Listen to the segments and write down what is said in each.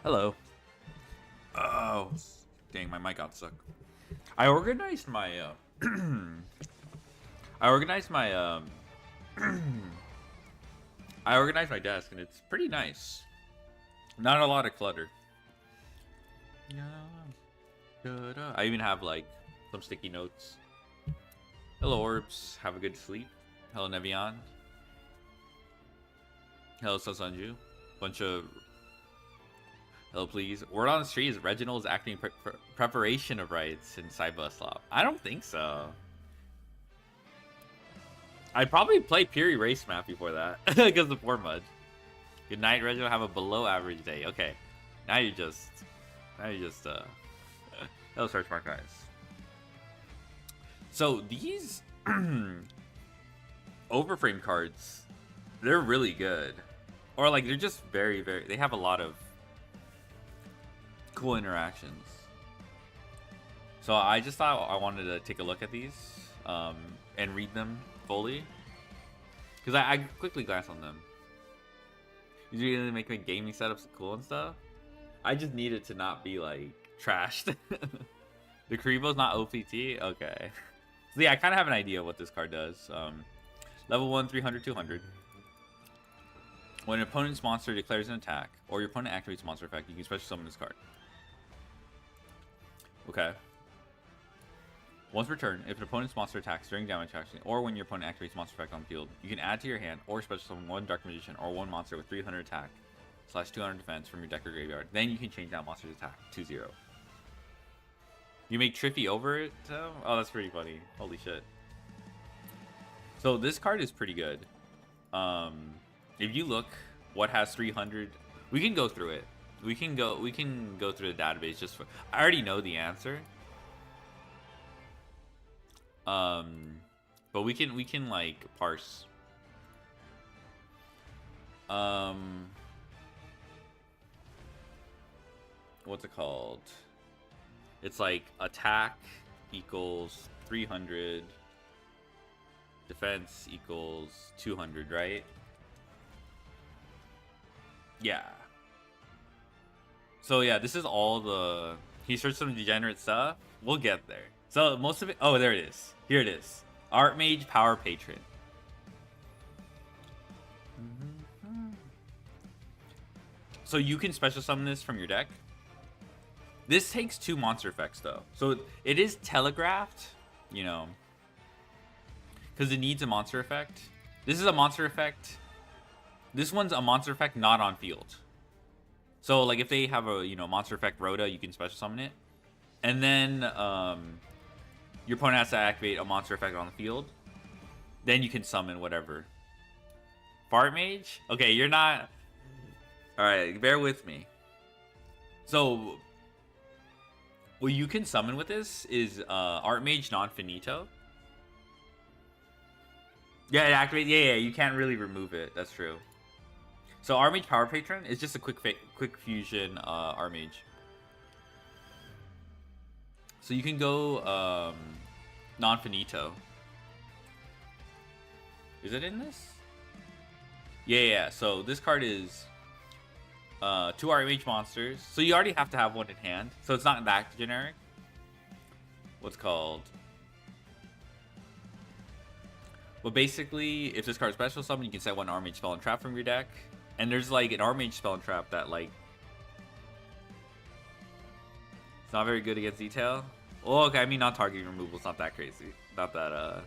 Hello. Oh, dang, my mic got stuck. I organized my I organized my I organized my desk and it's pretty nice. Not a lot of clutter. I even have like some sticky notes. Hello Orbs, have a good sleep. Hello Nevian. Hello Sosanju. Bunch of hello, please. Word on the street is Reginald is acting preparation of rights in Saiba Slop. I don't think so. I'd probably play Puri Race Map before that because of poor mud. Good night, Reginald. Have a below average day. Okay, now you just hello, search mark guys. So these overframe cards, they're really good, or like they're just very. They have a lot of cool interactions. So I just thought I wanted to take a look at these and read them fully because I quickly glanced on them. Usually they make my gaming setups cool and stuff. I just need it to not be like trashed. The Karibo's not OPT? Okay. So yeah, I kind of have an idea of what this card does. Level 1, 300, 200. When an opponent's monster declares an attack, or your opponent activates monster effect, you can special summon this card. Okay. Once per turn, if an opponent's monster attacks during damage action, or when your opponent activates monster effect on the field, you can add to your hand or special summon one Dark Magician or one monster with 300 attack / 200 defense from your deck or graveyard. Then you can change that monster's attack to 0. You make Triffy over it? Oh, that's pretty funny. Holy shit. So this card is pretty good. If you look what has 300, we can go through it. We can go through the database just for. I already know the answer. But we can like parse. What's it called? It's like attack equals 300, defense equals 200, right? Yeah. So yeah, this is all the. He searched some degenerate stuff. We'll get there. So most of it. Oh, there it is. Here it is. Archmage Power Patron. So you can special summon this from your deck. This takes 2 monster effects though, so it is telegraphed, you know, because it needs a monster effect. This is a monster effect. This one's a monster effect not on field. So like if they have a monster effect Rhoda, you can special summon it, and then your opponent has to activate a monster effect on the field. Then you can summon whatever. Fart Mage? Okay, you're not. All right, bear with me. So what you can summon with this is Archmage Non-Finito. Yeah, it activates. Yeah, you can't really remove it. That's true. So Archmage Power Patron is just a quick fusion Archmage. So you can go Non-Finito. Is it in this? Yeah. So this card is 2 Archmage monsters. So you already have to have one in hand. So it's not that generic. What's called? But basically, if this card is special summon, you can set one Archmage spell and trap from your deck. And there's like an Archmage spell and trap that like it's not very good against detail. Oh, okay, I mean non-targeting removal is not that crazy. Not that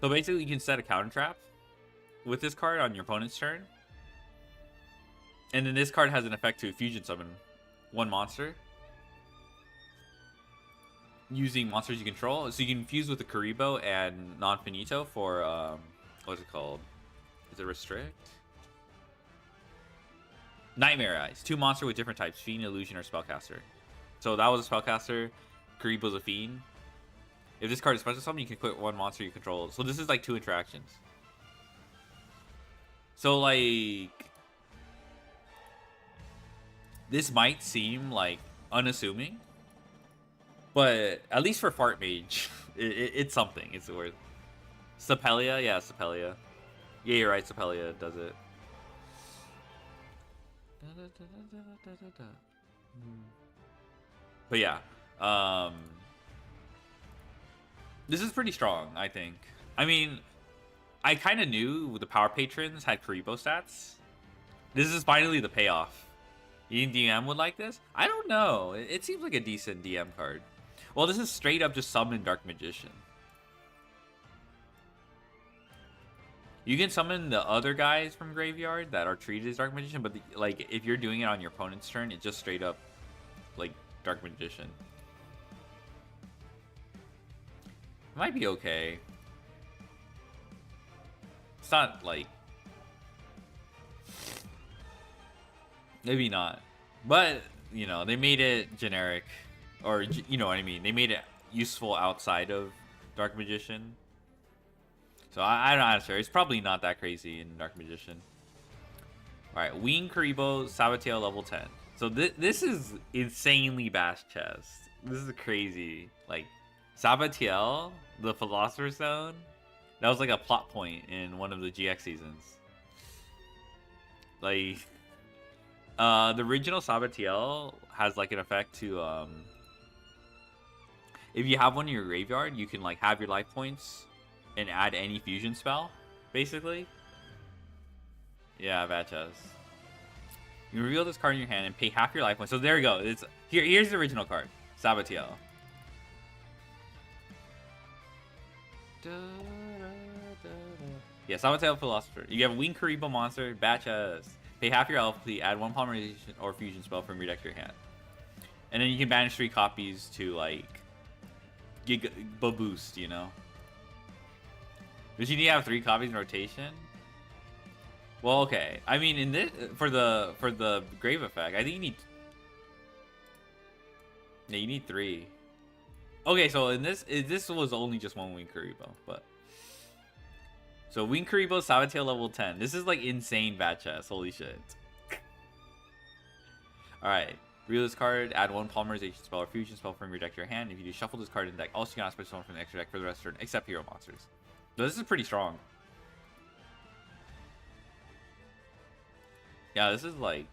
So basically you can set a counter trap with this card on your opponent's turn. And then this card has an effect to fusion summon one monster using monsters you control. So you can fuse with the Karibo and Non-Finito for what's it called? Is it restrict? Nightmare Eyes. 2 monster with different types: Fiend, Illusion, or Spellcaster. So that was a Spellcaster. Karibo's a Fiend. If this card is special summon, you can quit one monster you control. So this is like 2 interactions. So like this might seem like unassuming, but at least for Fart Mage, it's something. It's worth. Sapelia, yeah, Sapelia. Yeah, you're right. Sapelia does it. But yeah, um, this is pretty strong, I think. I mean, I kind of knew the power patrons had Karibo stats. This is finally the payoff. You think DM would like this? I don't know. It seems like a decent DM card. Well, this is straight up just summon Dark Magician. You can summon the other guys from Graveyard that are treated as Dark Magician, but like if you're doing it on your opponent's turn, it's just straight up like Dark Magician. It might be okay. It's not like... Maybe not. But, you know, they made it generic. Or, you know what I mean. They made it useful outside of Dark Magician. So I'm not sure. It's probably not that crazy in Dark Magician. Alright, Wing Karibo, Sabatiel level 10. So this is insanely bash chest. This is crazy. Like, Sabatiel, the Philosopher's Stone, that was like a plot point in one of the GX seasons. Like, the original Sabatiel has like an effect to, if you have one in your graveyard, you can like have your life points and add any fusion spell, basically. Yeah, bad chest. You reveal this card in your hand and pay half your life points. So there you go. It's here's the original card, Sabatiel. Yeah, Sabatiel Philosopher. You have a Wing Karibo monster, bad chest. Pay half your LP, add one polymerization or fusion spell from your deck to your hand. And then you can banish 3 copies to like get a boost, you know. But you need to have 3 copies in rotation. Well, okay. I mean, in this for the grave effect, I think you need. Yeah, you need 3. Okay, so in this was only just one Wing Karibo, but so Wing Karibo Sabatiel level 10. This is like insane bad chest. Holy shit. All right. Reveal this card, add 1 polymerization spell or fusion spell from your deck to your hand. If you do, shuffle this card in the deck. Also, you can special one from the extra deck for the rest of the turn, except hero monsters. So this is pretty strong. Yeah, this is like...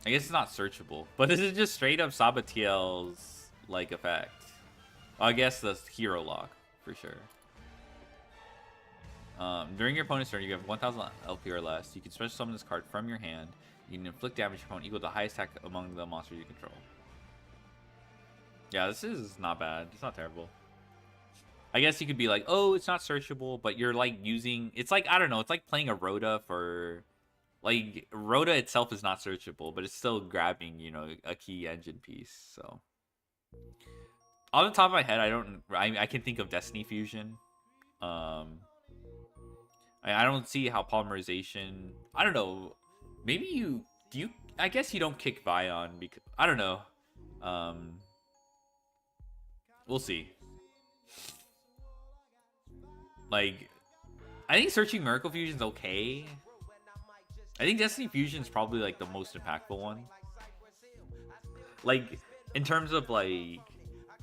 I guess it's not searchable, but this is just straight up Sabatiel's like effect. Well, I guess the hero lock for sure. During your opponent's turn, you have 1,000 LP or less. You can special summon this card from your hand. You can inflict damage to your opponent equal to the highest attack among the monsters you control. Yeah, this is not bad. It's not terrible. I guess you could be like, oh, it's not searchable, but you're like using... It's like, I don't know, it's like playing a Rhoda for... Like, Rhoda itself is not searchable, but it's still grabbing, you know, a key engine piece, so... Off the top of my head, I can think of Destiny Fusion. I don't see how polymerization... I don't know. Maybe you... I guess you don't kick Vion because... I don't know. We'll see. Like, I think searching Miracle Fusion's okay. I think Destiny Fusion's probably like the most impactful one. Like, in terms of like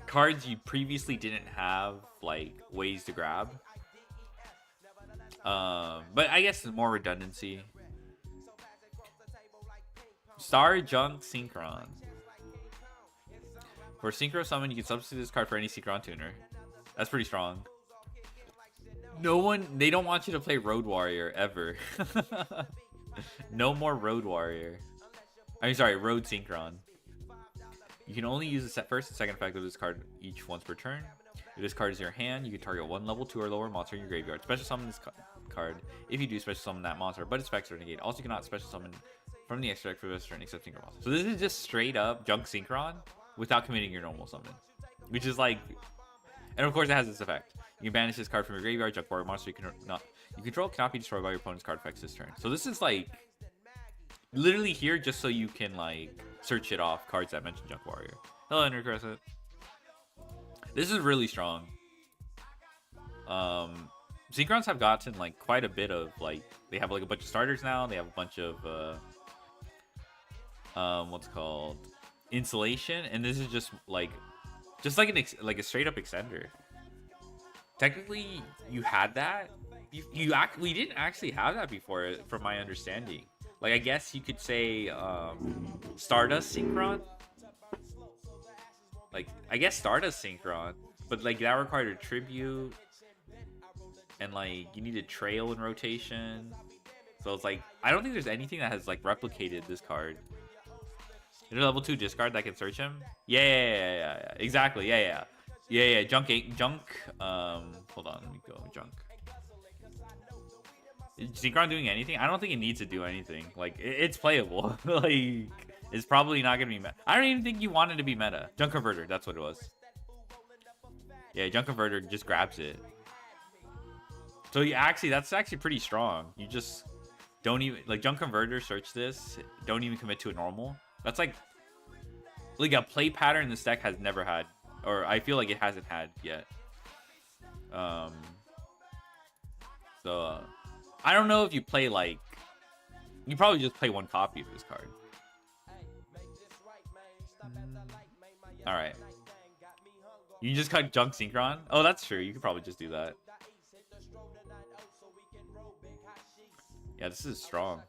cards you previously didn't have like ways to grab. But I guess more redundancy. Star Junk Synchron. For Synchro Summon, you can substitute this card for any Synchron tuner. That's pretty strong. They don't want you to play Road Warrior ever. No more Road Warrior. I'm sorry, Road Synchron. You can only use the first and second effect of this card each once per turn. If this card is in your hand, you can target 1 level 2 or lower monster in your graveyard. Special summon this card. If you do, special summon that monster, but its effects are negated. Also, you cannot special summon from the extra deck for this turn except Synchro monster. So this is just straight up Junk Synchron without committing your normal summon. Which is like... And of course, it has this effect. You can banish this card from your graveyard. Junk Warrior monster you control cannot be destroyed by your opponent's card effects this turn. So this is like literally here just so you can like search it off cards that mention Junk Warrior. Hello, Ender Crescent. This is really strong. Synchrons have gotten like quite a bit of like they have like a bunch of starters now. They have a bunch of what's called insulation, and this is just like a straight up extender. Technically, you had that we didn't actually have that before, from my understanding. Like, I guess you could say Stardust Synchron. Like, I guess Stardust Synchron, but like that required a tribute, and like you need a trail in rotation. So it's like I don't think there's anything that has like replicated this card. Is there a level 2 discard that can search him? Yeah. Exactly. Yeah. Junk. Hold on. Let me go. Junk. Is Synchron doing anything? I don't think it needs to do anything. Like, it's playable. Like, it's probably not gonna be meta. I don't even think you wanted to be meta. Junk Converter. That's what it was. Yeah, Junk Converter just grabs it. So that's actually pretty strong. You just don't even like Junk Converter. Search this. Don't even commit to a normal. That's like a play pattern this deck has never had, or I feel like it hasn't had yet. So I don't know if you play like you probably just play one copy of this card. All right. You just cut Junk Synchron. Oh, that's true. You could probably just do that. Yeah, this is strong.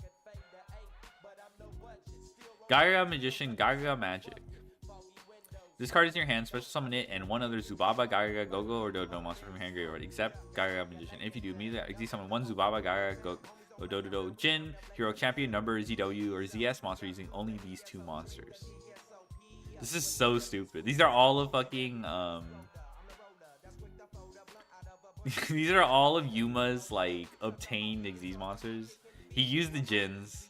Gaga Magician, Gaga Magic. This card is in your hand, special summon it, and one other Zubaba, Gaga, Gogo, or Dodo monster from your hand graveyard, except Gaga Magician. If you do, immediately exit summon one Zubaba, Gaga, Gogo, Dodo, Jin, Hero Champion, Number, ZW, or ZS monster using only these 2 monsters. This is so stupid. These are all of fucking, these are all of Yuma's, like, obtained Xyz monsters. He used the Jins.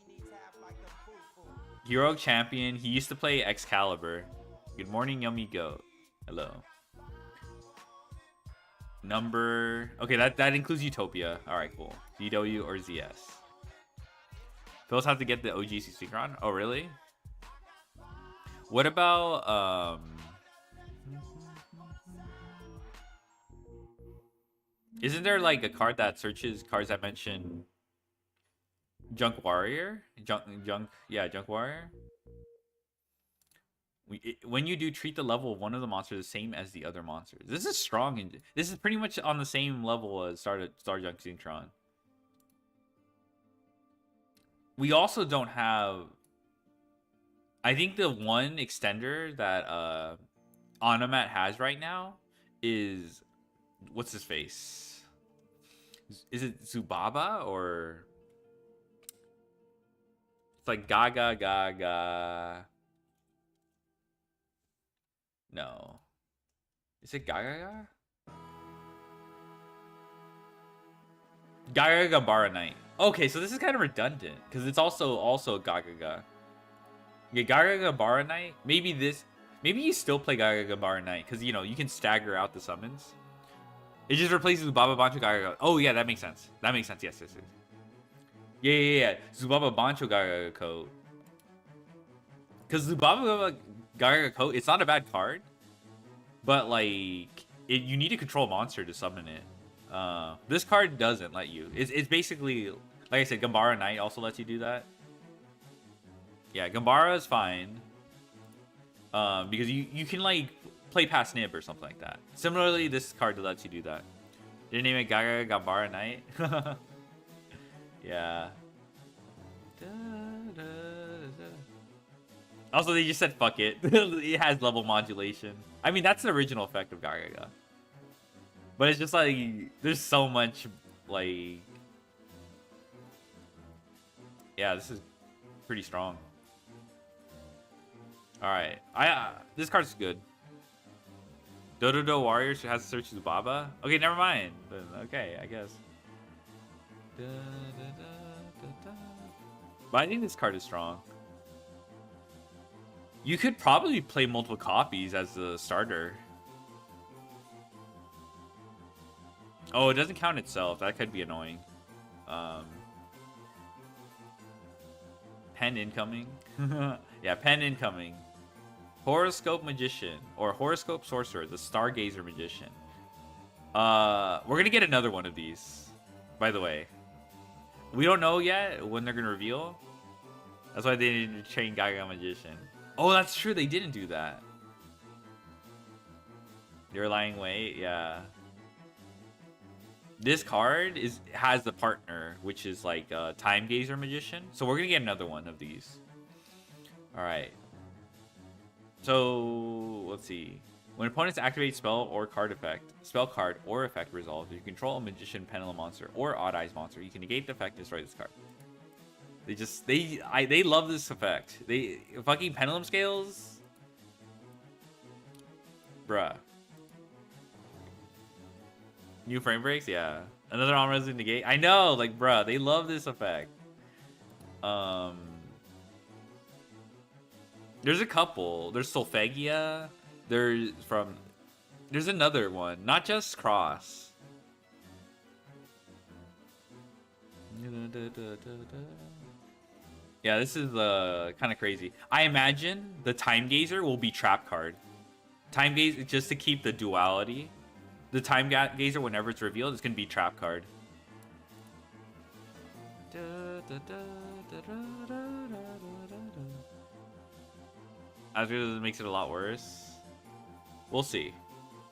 Hero Champion. He used to play Excalibur. Good morning, Yummy Goat. Hello. Number. Okay, that includes Utopia. Alright, cool. ZW or ZS. Phil's have to get the OGC Synchron. Oh, really? What about isn't there like a card that searches cards that mention Junk Warrior? Junk Warrior. When you do, treat the level of one of the monsters the same as the other monsters. This is strong, and this is pretty much on the same level as Star Junk Synchron. We also don't have. I think the one extender that Onomat has right now is what's his face? Is it Zubaba or it's like Gaga? No. Is it Gaga? Gaga Gabara Knight. Okay, so this is kind of redundant because it's also Gaga. Yeah, Gaga Gabara Knight. Maybe you still play Gaga Gabara Knight because you know you can stagger out the summons. It just replaces Zubaba Bancho Gaga. Oh yeah, that makes sense. Yes. Yeah. Zubaba Bancho Gaga Code. Because Zubaba Gaga Code, it's not a bad card, but like you need to control a monster to summon it. This card doesn't let you. It's basically like I said, Gambara Knight also lets you do that. Yeah, Gambara is fine. Because you can like play past Nib or something like that. Similarly, this card lets you do that. Did name it Gaga Gambara Knight? Yeah. Also, they just said fuck it. It has level modulation. I mean, that's the original effect of Gaga. But it's just like there's so much like. Yeah, this is pretty strong. All right, this card's good. Dodo Warriors has to search Zubaba. Okay, never mind. Okay, I guess. But I think this card is strong. You could probably play multiple copies as the starter. Oh, it doesn't count itself. That could be annoying. Pen incoming. Yeah, pen incoming. Horoscope Magician or Horoscope Sorcerer, the Stargazer Magician. We're gonna get another one of these, by the way. We don't know yet when they're gonna reveal. That's why they didn't train Gaga Magician. Oh, that's true. They didn't do that. They're lying wait, yeah. This card has the partner, which is like Time Gazer Magician. So we're gonna get another one of these. All right. So let's see. When opponents activate spell or card effect, spell card or effect resolves, if you control a magician, pendulum monster, or odd eyes monster, you can negate the effect and destroy this card. They love this effect. They fucking pendulum scales, bruh. New frame breaks, yeah. Another on resident negate. I know, like, bruh, they love this effect. There's a couple. There's Solfegia. There's another one. Not just Cross. Yeah, this is kind of crazy. I imagine the Time Gazer will be trap card. Time Gazer, just to keep the duality. The Time Gazer, whenever it's revealed, it's going to be trap card. As it makes it a lot worse. We'll see.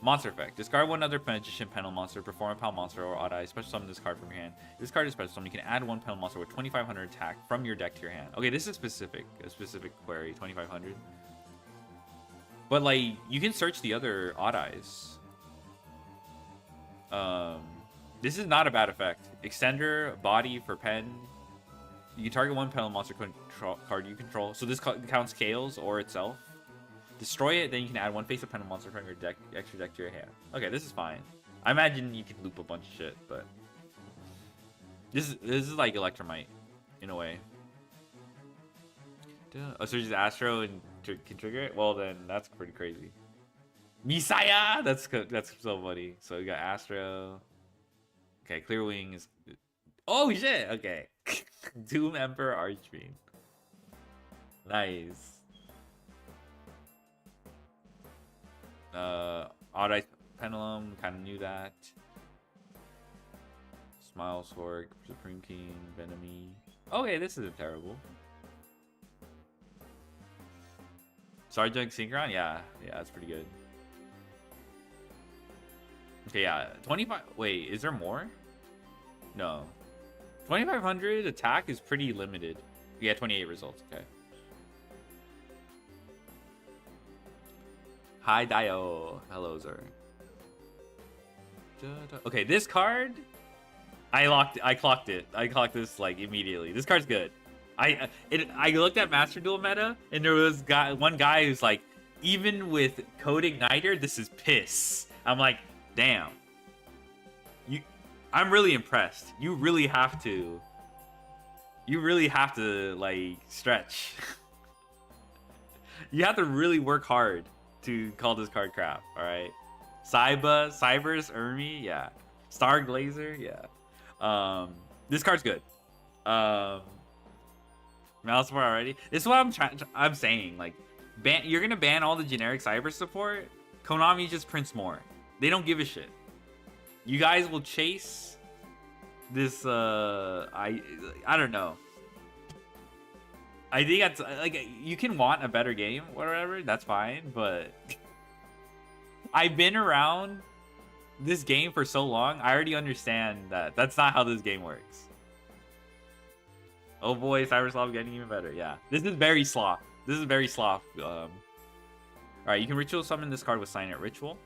Monster effect. Discard one other magician penal monster, perform a penal monster or odd eye. Special summon this card from your hand. If this card is special summon, you can add one penal monster with 2,500 attack from your deck to your hand. Okay, this is specific. A specific query, 2,500. But like, you can search the other odd eyes. This is not a bad effect. Extender, body for pen. You can target one penal monster card you control. So this counts Chaos or itself. Destroy it, then you can add one face of penal monster from your deck, extra deck to your hand. Okay, this is fine. I imagine you can loop a bunch of shit, but this is like Electromite in a way. Oh, so just Astro and can trigger it? Well, then that's pretty crazy. Misaya! That's so funny. So we got Astro. Okay, Clear Wing is. Oh shit! Okay. Doom Emperor Archfiend. Nice. Odd Eyes Pendulum, kind of knew that. Smile Sword, Supreme King, Venomy. Okay, this isn't terrible. Sergeant Synchron, yeah, that's pretty good. Okay, yeah, 25. Wait, is there more? No. 2,500 attack is pretty limited. Yeah, 28 results. Okay. Hi, Dio. Hello, Zer. Okay, this card, I clocked it. I clocked this like immediately. This card's good. I looked at Master Duel meta, and there was one guy who's like, even with Code Igniter, this is piss. I'm like, damn. I'm really impressed. You really have to like stretch. You have to really work hard to call this card crap. All right, Cybers, Ermi, yeah. Star Glazer, yeah. This card's good. Mouse support already. This is what I'm saying. Like, you're gonna ban all the generic cyber support. Konami just prints more. They don't give a shit. You guys will chase this. I don't know. I think that's like, you can want a better game, whatever. That's fine, but I've been around this game for so long. I already understand that that's not how this game works. Oh boy, Cyberslav getting even better. Yeah, this is very sloth. This is very sloth. All right, you can ritual summon this card with Sign It Ritual.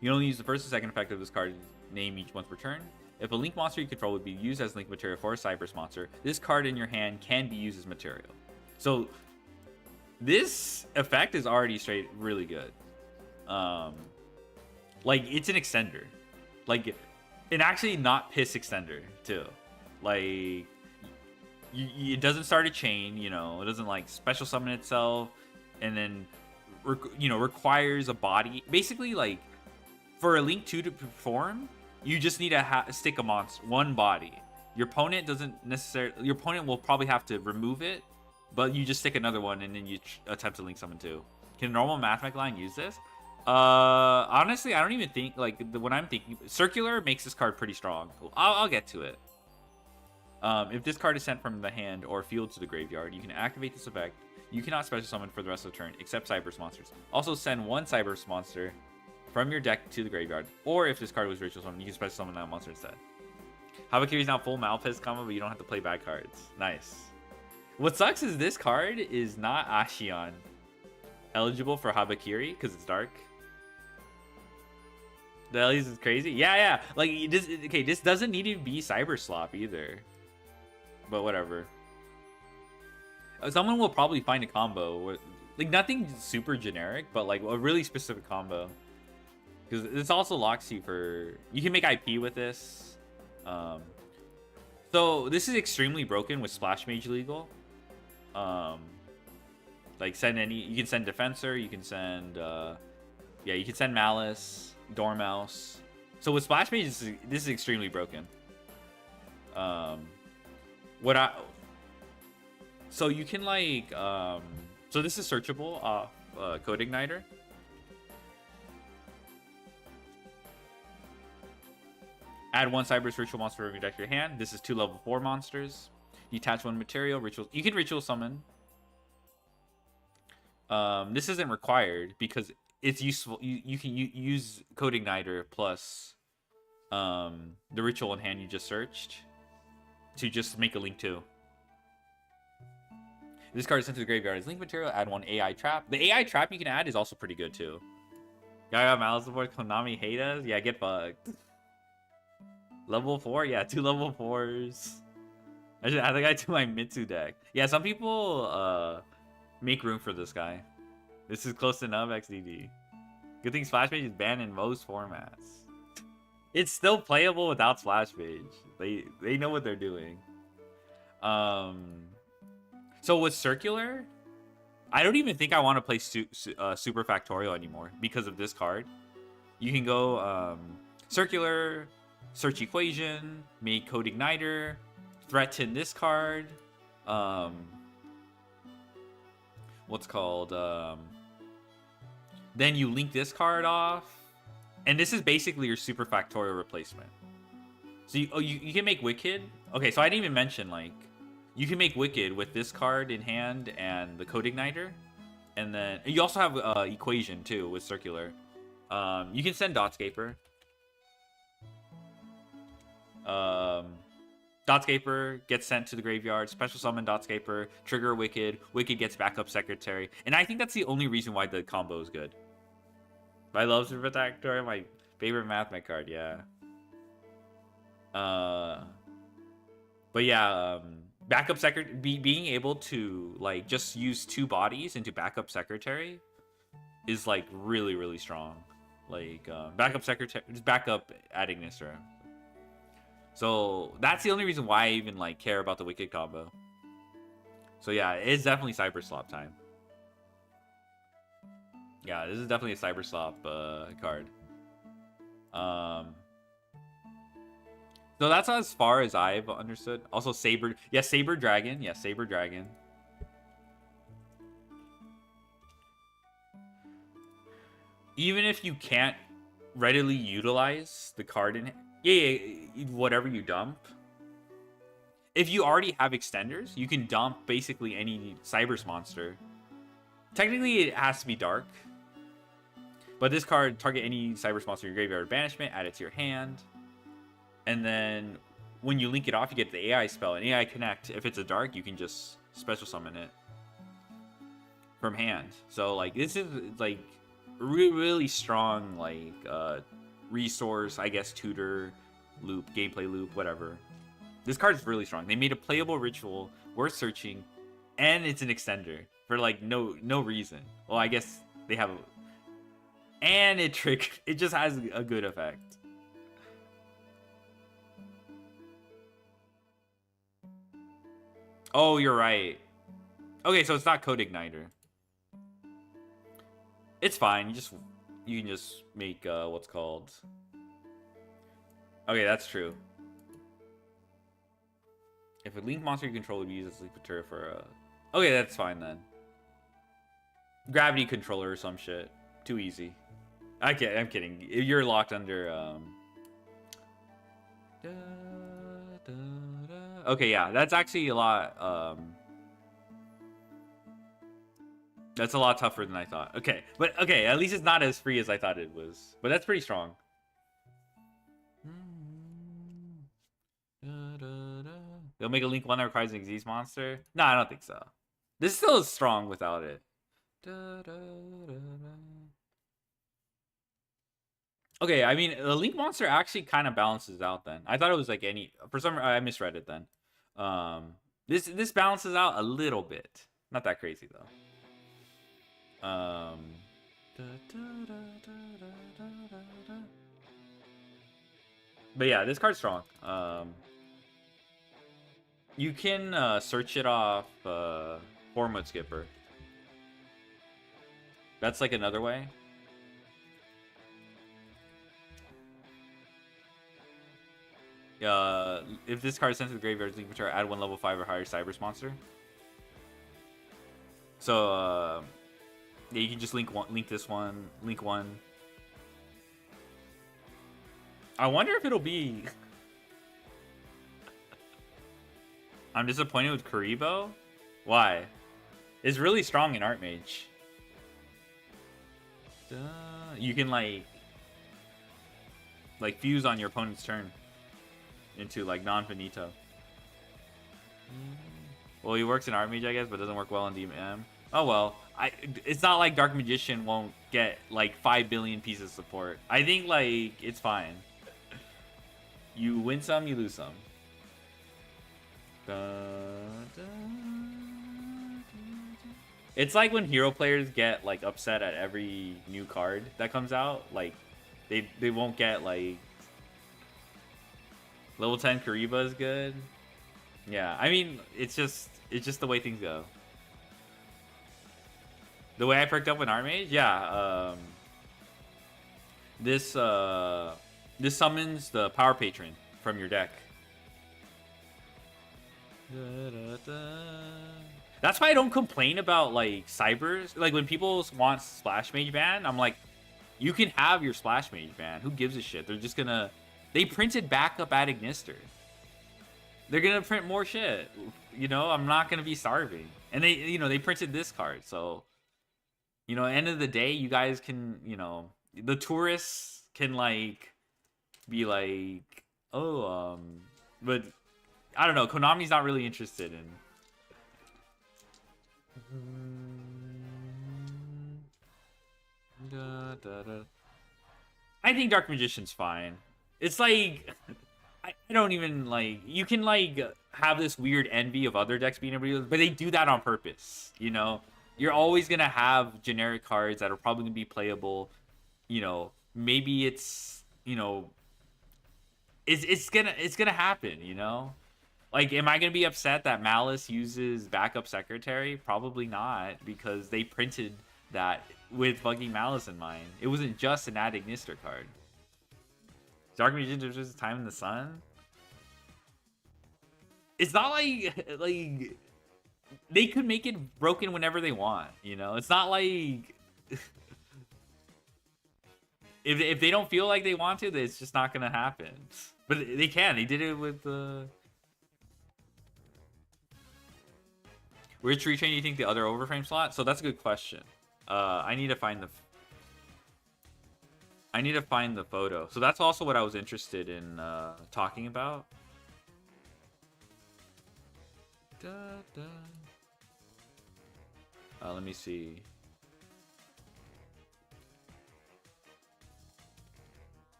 You can only use the first and second effect of this card's name each once per turn. If a link monster you control would be used as link material for a Cyberse monster, this card in your hand can be used as material. So this effect is already straight really good. Like, it's an extender. Like, and actually not piss extender too. Like, it doesn't start a chain, you know, it doesn't like special summon itself, and then requires a body. Basically, like, for a Link 2 to perform, you just need to stick a monster, one body. Your opponent your opponent will probably have to remove it, but you just stick another one and then you attempt to Link summon too. Can a normal Mathmech line use this? Honestly, I don't even think, like, what I'm thinking, Circular makes this card pretty strong. I'll get to it. If this card is sent from the hand or field to the graveyard, you can activate this effect. You cannot special summon for the rest of the turn, except Cyberse monsters. Also, send one Cyberse monster from your deck to the graveyard. Or if this card was ritual summon, you can special summon that monster instead. Habakiri is now full Malphite combo, but you don't have to play bad cards. Nice. What sucks is this card is not Ashion eligible for Habakiri because it's dark. The Ellie's is crazy. Yeah. Like this. Okay, this doesn't need to be Cyber Slop either. But whatever. Someone will probably find a combo with, like, nothing super generic, but like a really specific combo. Because this also locks you for. You can make IP with this. So this is extremely broken with Splash Mage legal. Like send any. You can send Defensor. You can send. Yeah, you can send Malice. Dormouse. So with Splash Mage, this is extremely broken. So you can like so this is searchable off Code Igniter. Add 1 Cyber's ritual monster from your deck to your hand. This is 2 level 4 monsters. Detach 1 material. Ritual. You can ritual summon. This isn't required because it's useful. You can use Code Igniter plus the ritual in hand you just searched to just make a link 2. This card is sent to the graveyard as link material. Add 1 AI trap. The AI trap you can add is also pretty good too. Gaga Malice support. Konami hate us. Yeah, get fucked. Level 4? Yeah, 2 level 4s. I should add the guy to my Mitsu deck. Yeah, some people make room for this guy. This is close enough, XDD. Good thing Splash Mage is banned in most formats. It's still playable without Splash Mage. They know what they're doing. So with Circular, I don't even think I want to play Super Factorial anymore because of this card. You can go Circular, Search Equation, make Code Igniter, threaten this card. What's called? Then you link this card off, and this is basically your Super Factorial replacement. So you can make Wicked. Okay, so I didn't even mention, like, you can make Wicked with this card in hand and the Code Igniter, and then you also have Equation too with Circular. You can send Dotscaper. Dotscaper gets sent to the graveyard. Special summon Dotscaper. Trigger Wicked. Wicked gets backup Secretary. And I think that's the only reason why the combo is good. I love Super Factorial. My favorite Mathmech card. Yeah. But yeah. Backup Secretary. Being able to like just use 2 bodies into backup Secretary is like really, really strong. Like backup Secretary. Just backup Ad Ignister. So that's the only reason why I even like care about the Wicked combo. So yeah, it's definitely Cyber Slop time. Yeah, this is definitely a Cyber Slop card. So that's as far as I've understood. Also Saber, yeah, Saber Dragon, yeah, Saber Dragon. Even if you can't readily utilize the card in. Yeah, whatever you dump. If you already have extenders, you can dump basically any Cybers monster. Technically, it has to be dark. But this card, target any Cybers monster in your graveyard or banishment, add it to your hand. And then when you link it off, you get the AI spell. And AI Connect, if it's a dark, you can just special summon it from hand. So, like, this is, like, really strong, like, resource, I guess, tutor loop, gameplay loop, whatever. This card is really strong. They made a playable ritual worth searching, and it's an extender for like no reason. Well, I guess they have, and it just has a good effect. Oh, you're right. Okay, so it's not Code Igniter. It's fine. You can just make what's called. Okay, that's true. If a link monster you control would use as link material for okay, that's fine then. Gravity controller or some shit. Too easy. I'm kidding. You're locked under Okay, yeah, that's actually a lot That's a lot tougher than I thought. Okay, but okay, at least it's not as free as I thought it was. But that's pretty strong. They'll make a Link one that requires an Xyz monster? No, I don't think so. This still is strong without it. Okay, I mean, the Link monster actually kind of balances out then. I thought it was like any... For some reason, I misread it then. This balances out a little bit. Not that crazy, though. But yeah, this card's strong. You can search it off Form Mode Skipper. That's like another way. If this card is sent to the graveyard, Link Mature, add one level 5 or higher Cyberse monster. So yeah, you can just link this one, link one. I wonder if it'll be. I'm disappointed with Karibo. Why? It's really strong in Art Mage. You can like fuse on your opponent's turn into like non-finito. Well, he works in Art Mage, I guess, but doesn't work well in DMM. Oh well, it's not like Dark Magician won't get like 5 billion pieces of support. I think like it's fine. You win some, you lose some. It's like when hero players get like upset at every new card that comes out. Like they won't get like level 10 Kariba is good. Yeah, I mean it's just the way things go. The way I perked up with Art Mage, yeah. This summons the Power Patron from your deck. That's why I don't complain about like Cybers. Like when people want Splash Mage ban, I'm like, you can have your Splash Mage ban. Who gives a shit? They're just gonna. They printed backup at Ignister. They're gonna print more shit. You know, I'm not gonna be starving. And they printed this card, so. End of the day, you guys can, the tourists can like be like, oh, but I don't know. Konami's not really interested in. I think Dark Magician's fine. It's like, I don't even like. You can like have this weird envy of other decks being able to use, but they do that on purpose. You're always gonna have generic cards that are probably gonna be playable. Maybe it's it's gonna happen. Like, am I gonna be upset that Malice uses backup secretary? Probably not, because they printed that with fucking Malice in mind. It wasn't just an Ad Ignister card. Dark Magician just Time in the Sun. It's not like. They could make it broken whenever they want, It's not like if they don't feel like they want to, it's just not gonna happen. But they can. They did it with the. Which retrain do you think the other overframe slot? So that's a good question. I need to find the photo. So that's also what I was interested in talking about. Let me see.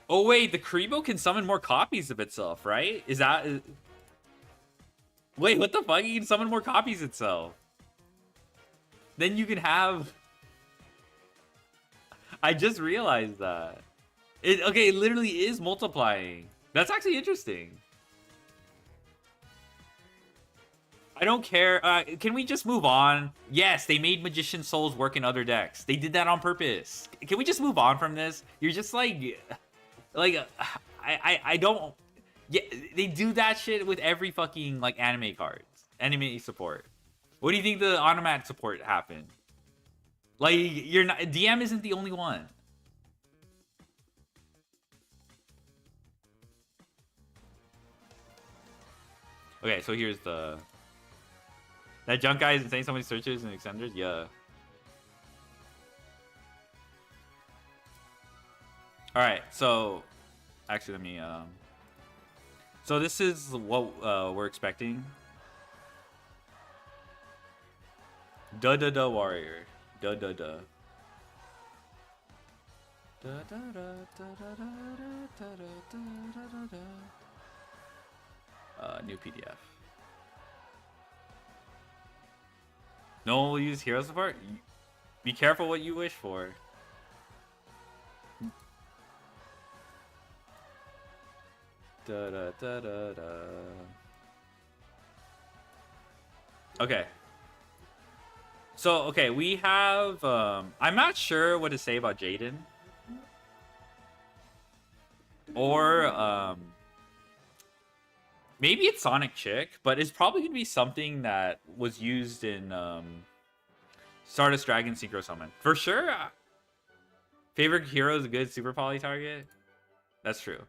Oh wait, the Karibo can summon more copies of itself, right? Is that? Wait, what the fuck? You can summon more copies itself. Then you can have. I just realized that. Okay, it literally is multiplying. That's actually interesting. I don't care. Can we just move on? Yes, they made Magician Souls work in other decks. They did that on purpose. Can we just move on from this? You're just like I don't. Yeah, they do that shit with every fucking like anime cards, anime support. What do you think the Automat support happened? Like, you're not. DM isn't the only one. Okay, so here's the... That junk guy is insane. So many searches and extenders. Yeah. All right. So, actually, let me. So this is what we're expecting. Da da da warrior. Da da da. Da da da da da da da da da da da. New PDF. No one will use hero support? Be careful what you wish for. Da da da da da. Okay. So, okay, we have... I'm not sure what to say about Jaden. Or, maybe it's Sonic Chick, but it's probably going to be something that was used in Stardust Dragon Synchro Summon. For sure, favorite hero is a good Super Poly target. That's true.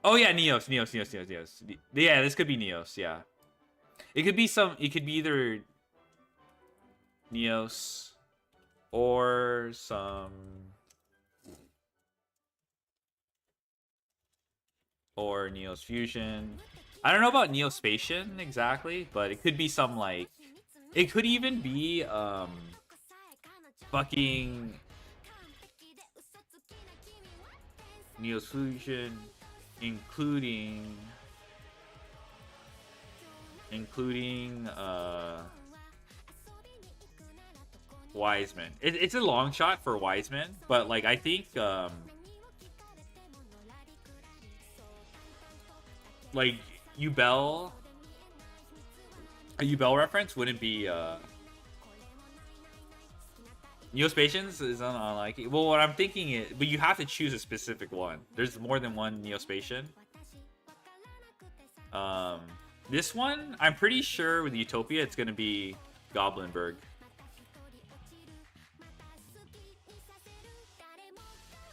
Oh yeah, Neos. Yeah, this could be Neos, yeah. It could be either Neos or some... Or Neos Fusion. I don't know about Neospatian exactly, but it could be some like... It could even be fucking Neos Fusion, including Wiseman. It's a long shot for Wiseman, but like I think like Ubel, a Ubel reference wouldn't be Neospatians is unlikely. Well, what I'm thinking is, but you have to choose a specific one. There's more than one Neospatian. This one, I'm pretty sure with Utopia, it's gonna be Goblinberg.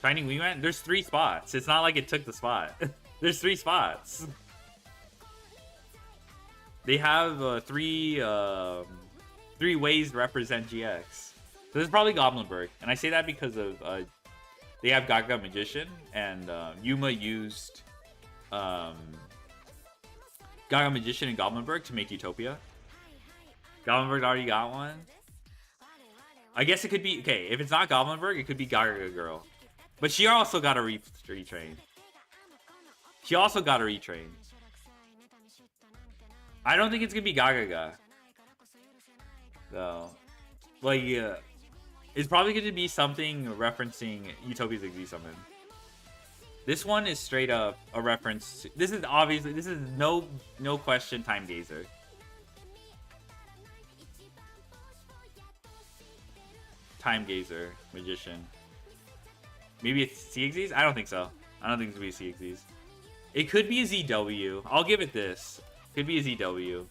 Tiny Wingman? There's 3 spots. It's not like it took the spot. There's 3 spots. They have 3 ways to represent GX. So this is probably Goblinberg. And I say that because of they have Gaga Magician, and Yuma used Gaga Magician and Goblinberg to make Utopia. Goblinberg already got one. I guess it could be... Okay, if it's not Goblinberg, it could be Gaga Girl. But she also got a retrain. She also got a retrain. I don't think it's gonna be Gaga. So, like, yeah, it's probably gonna be something referencing Utopia's XD Summon. This one is straight up a reference to, this is obviously, this is no question Time Gazer. Time Gazer, Magician. Maybe it's CXZs? I don't think so. I don't think it's gonna be CXZs. It could be a ZW. I'll give it this. Could be a ZW.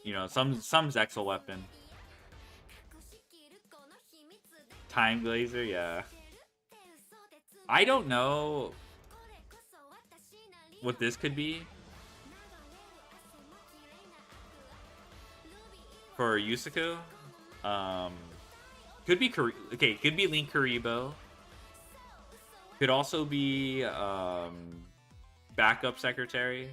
You know, some Zexal weapon. Time Glazer, yeah. I don't know what this could be for Yusaku. Could be okay. Could be Link Karibo. Could also be backup secretary.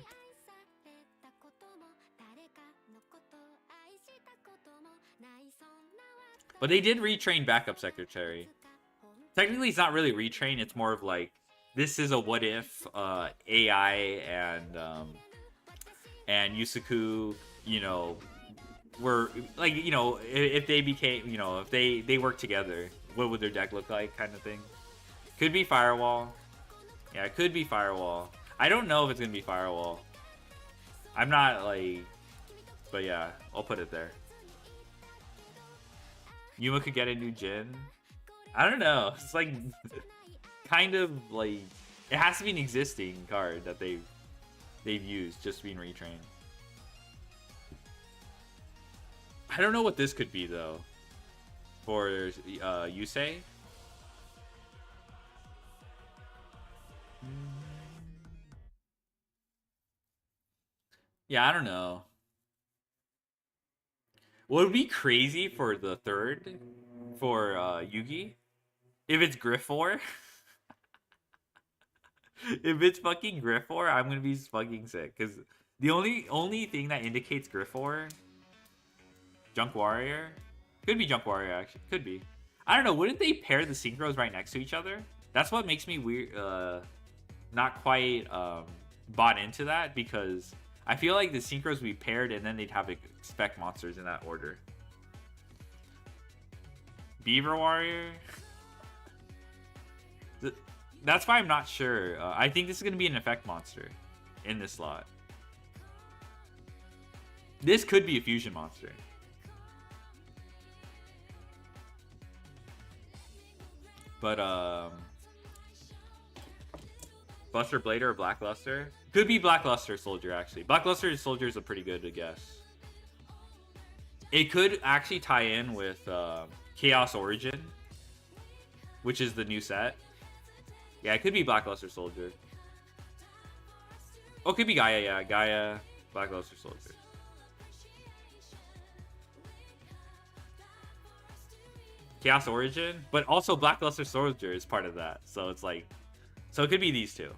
But they did retrain backup secretary. Technically, it's not really retrain. It's more of like, this is a what if AI and Yusaku, you know, were like, you know, if they became, you know, if they work together, what would their deck look like, kind of thing. Could be Firewall. Yeah, it could be Firewall. I don't know if it's gonna be Firewall. I'm not like, but yeah, I'll put it there. Yuma could get a new Jin. I don't know. It's like kind of like, it has to be an existing card that they've used just being retrained. I don't know what this could be though. For Yusei. Yeah, I don't know. What would be crazy for the third for Yugi if it's Griffor? If it's fucking Griffor, I'm gonna be fucking sick. Cause the only thing that indicates Griffor, Junk Warrior, could be Junk Warrior actually, could be. I don't know. Wouldn't they pair the synchros right next to each other? That's what makes me weird. Not quite bought into that because I feel like the synchros would be paired and then they'd have spec monsters in that order. Beaver Warrior. That's why I'm not sure. I think this is going to be an effect monster in this slot. This could be a fusion monster. But, Buster Blader or Blackluster? Could be Blackluster Soldier, actually. Blackluster Soldier is a pretty good guess. It could actually tie in with Chaos Origin, which is the new set. Yeah, it could be Blackluster Soldier. Oh, it could be Gaia, yeah. Gaia, Blackluster Soldier. Chaos Origin, but also Blackluster Soldier is part of that. So it's like, so it could be these two.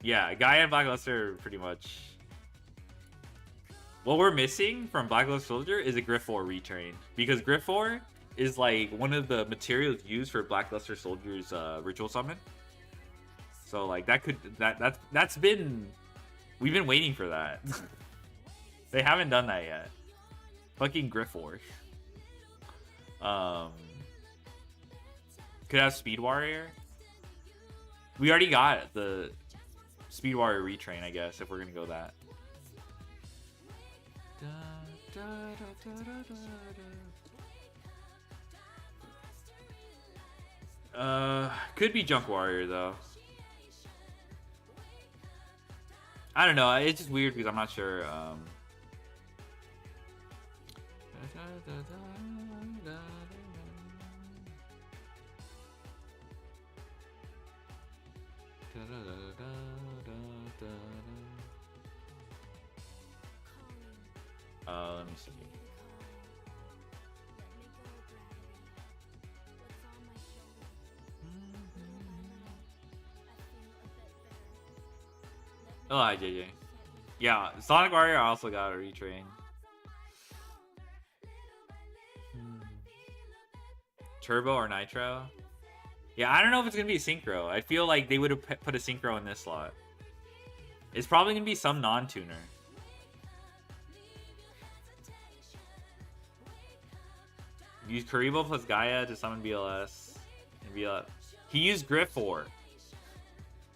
Yeah, Gaia and Blackluster pretty much. What we're missing from Blackluster Soldier is a Griffor retrain. Because Griffor is like one of the materials used for Blackluster Soldier's ritual summon. So like that could that's been, we've been waiting for that. They haven't done that yet. Fucking Griffor. Could have Speed Warrior. We already got the Speed Warrior retrain, I guess, if we're gonna go that. Could be Junk Warrior though. I don't know. It's just weird because I'm not sure. Let me see. Oh, hi, JJ. Yeah, Sonic Warrior also got a retrain. Turbo or Nitro? Yeah, I don't know if it's going to be a Synchro. I feel like they would have put a Synchro in this slot. It's probably going to be some non-tuner. Use Karibo plus Gaia to summon BLS. And BLS. He used Griffor.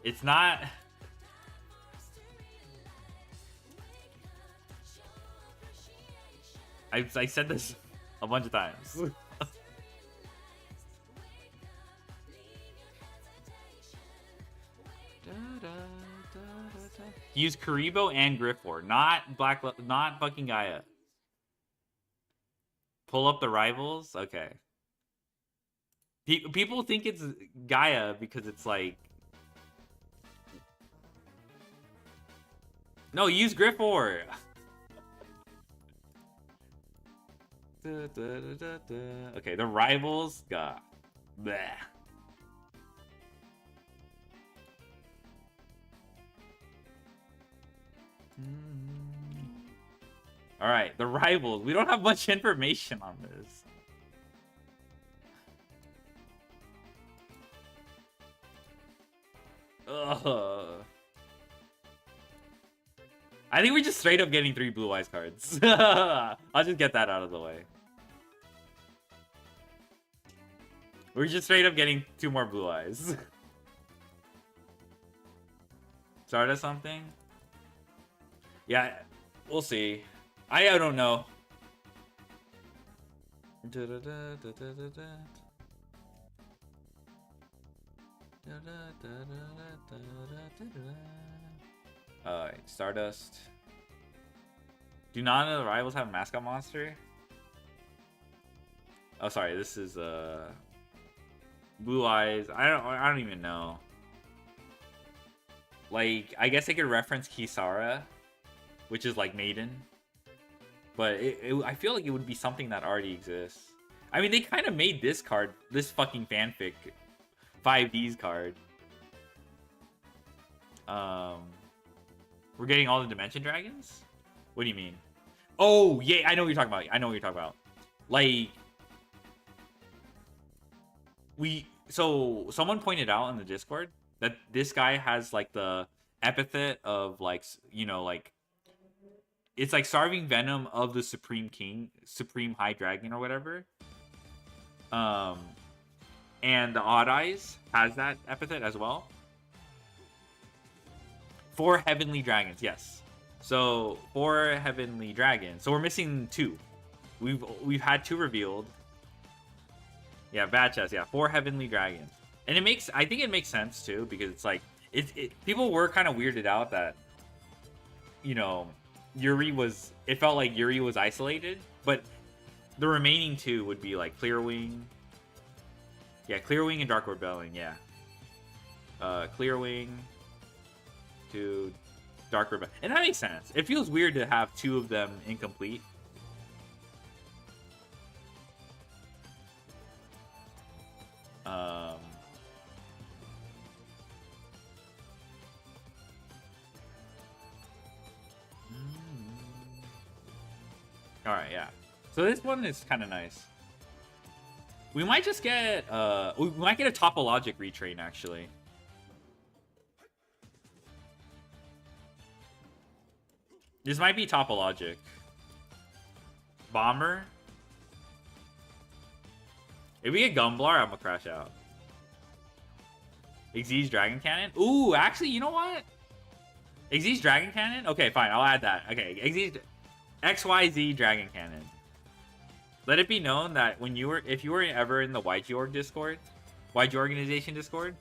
It's not... I said this a bunch of times. Use Karibo and Griffor, not fucking Gaia. Pull up the rivals? Okay. People think it's Gaia because it's like... No, use Griffor! Okay, the rivals. God. Bleh. All right, the rivals. We don't have much information on this. Ugh. I think we're just straight up getting 3 Blue Eyes cards. I'll just get that out of the way. We're just straight up getting 2 more Blue Eyes. Start us something? Yeah, we'll see. I don't know. Alright, Stardust. Do none of the rivals have a mascot monster? Oh, sorry, this is Blue eyes. I don't even know. Like, I guess I could reference Kisara, which is like Maiden. But I feel like it would be something that already exists. I mean, they kind of made this card, this fucking fanfic 5Ds card. We're getting all the Dimension Dragons? What do you mean? Oh, yeah, I know what you're talking about. I know what you're talking about. Like, so someone pointed out in the Discord that this guy has like the epithet of like, you know, like it's like starving venom of the Supreme King, Supreme High Dragon or whatever. And the Odd Eyes has that epithet as well. 4 Heavenly Dragons, yes. So 4 Heavenly Dragons. So we're missing 2. We've had 2 revealed. Yeah, bad chest. Yeah, 4 Heavenly Dragons, and I think it makes sense too, because it's like people were kind of weirded out that, you know, it felt like Yuri was isolated, but the remaining 2 would be like Clearwing. Yeah, Clearwing and Dark Rebelling. Yeah, Clearwing to Dark Rebellion, and that makes sense. It feels weird to have 2 of them incomplete. All right, yeah. So this one is kind of nice. We might just get we might get a Topologic retrain actually. This might be Topologic. Bomber. If we get Gumblar, I'm gonna crash out. Xyz Dragon Cannon? Ooh, actually, you know what? Xyz Dragon Cannon? Okay, fine, I'll add that. Okay, Xyz XYZ Dragon Cannon. Let it be known that if you were ever in the YG Org Discord, YG Organization Discord,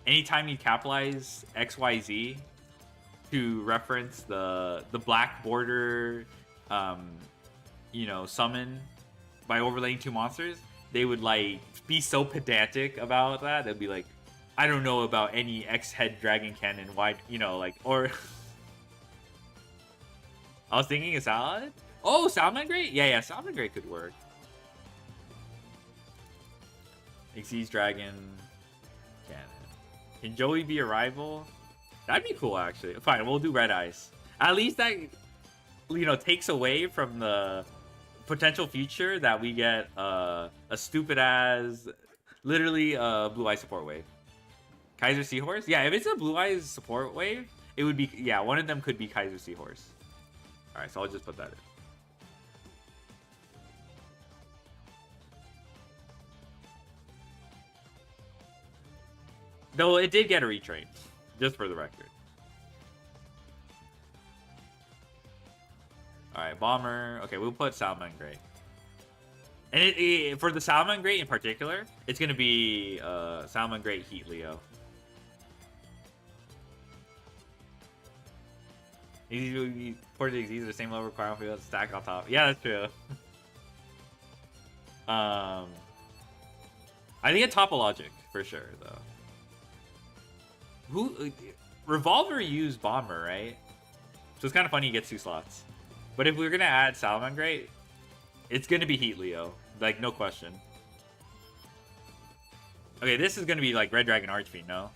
anytime you capitalize XYZ to reference the black border, you know, summon by overlaying 2 monsters, they would like be so pedantic about that. They'd be like, I don't know about any X-head Dragon Cannon. Why, you know, like, or I was thinking a Salad. Oh, Salmon Great? Yeah, Salmon Great could work. Xyz Dragon Cannon. Can Joey be a rival? That'd be cool, actually. Fine, we'll do Red Eyes. At least that, you know, takes away from the potential future that we get a stupid ass, literally Blue Eyes support wave. Kaiser Seahorse? Yeah, if it's a Blue Eyes support wave, it would be, yeah, one of them could be Kaiser Seahorse. Alright, so I'll just put that in. Though it did get a retrain, just for the record. Alright, Bomber. Okay, we'll put Salmon Great. And for the Salmon Great in particular, it's going to be Salmon Great Heat Leo. For the Xyz, the same level requirement for the stack on top. Yeah, that's true. I think a Topologic for sure, though. Revolver used Bomber, right? So it's kind of funny he gets 2 slots. But if we're gonna add Salmon Great, it's gonna be Heat Leo, like no question. Okay, this is gonna be like Red Dragon Archfiend, no?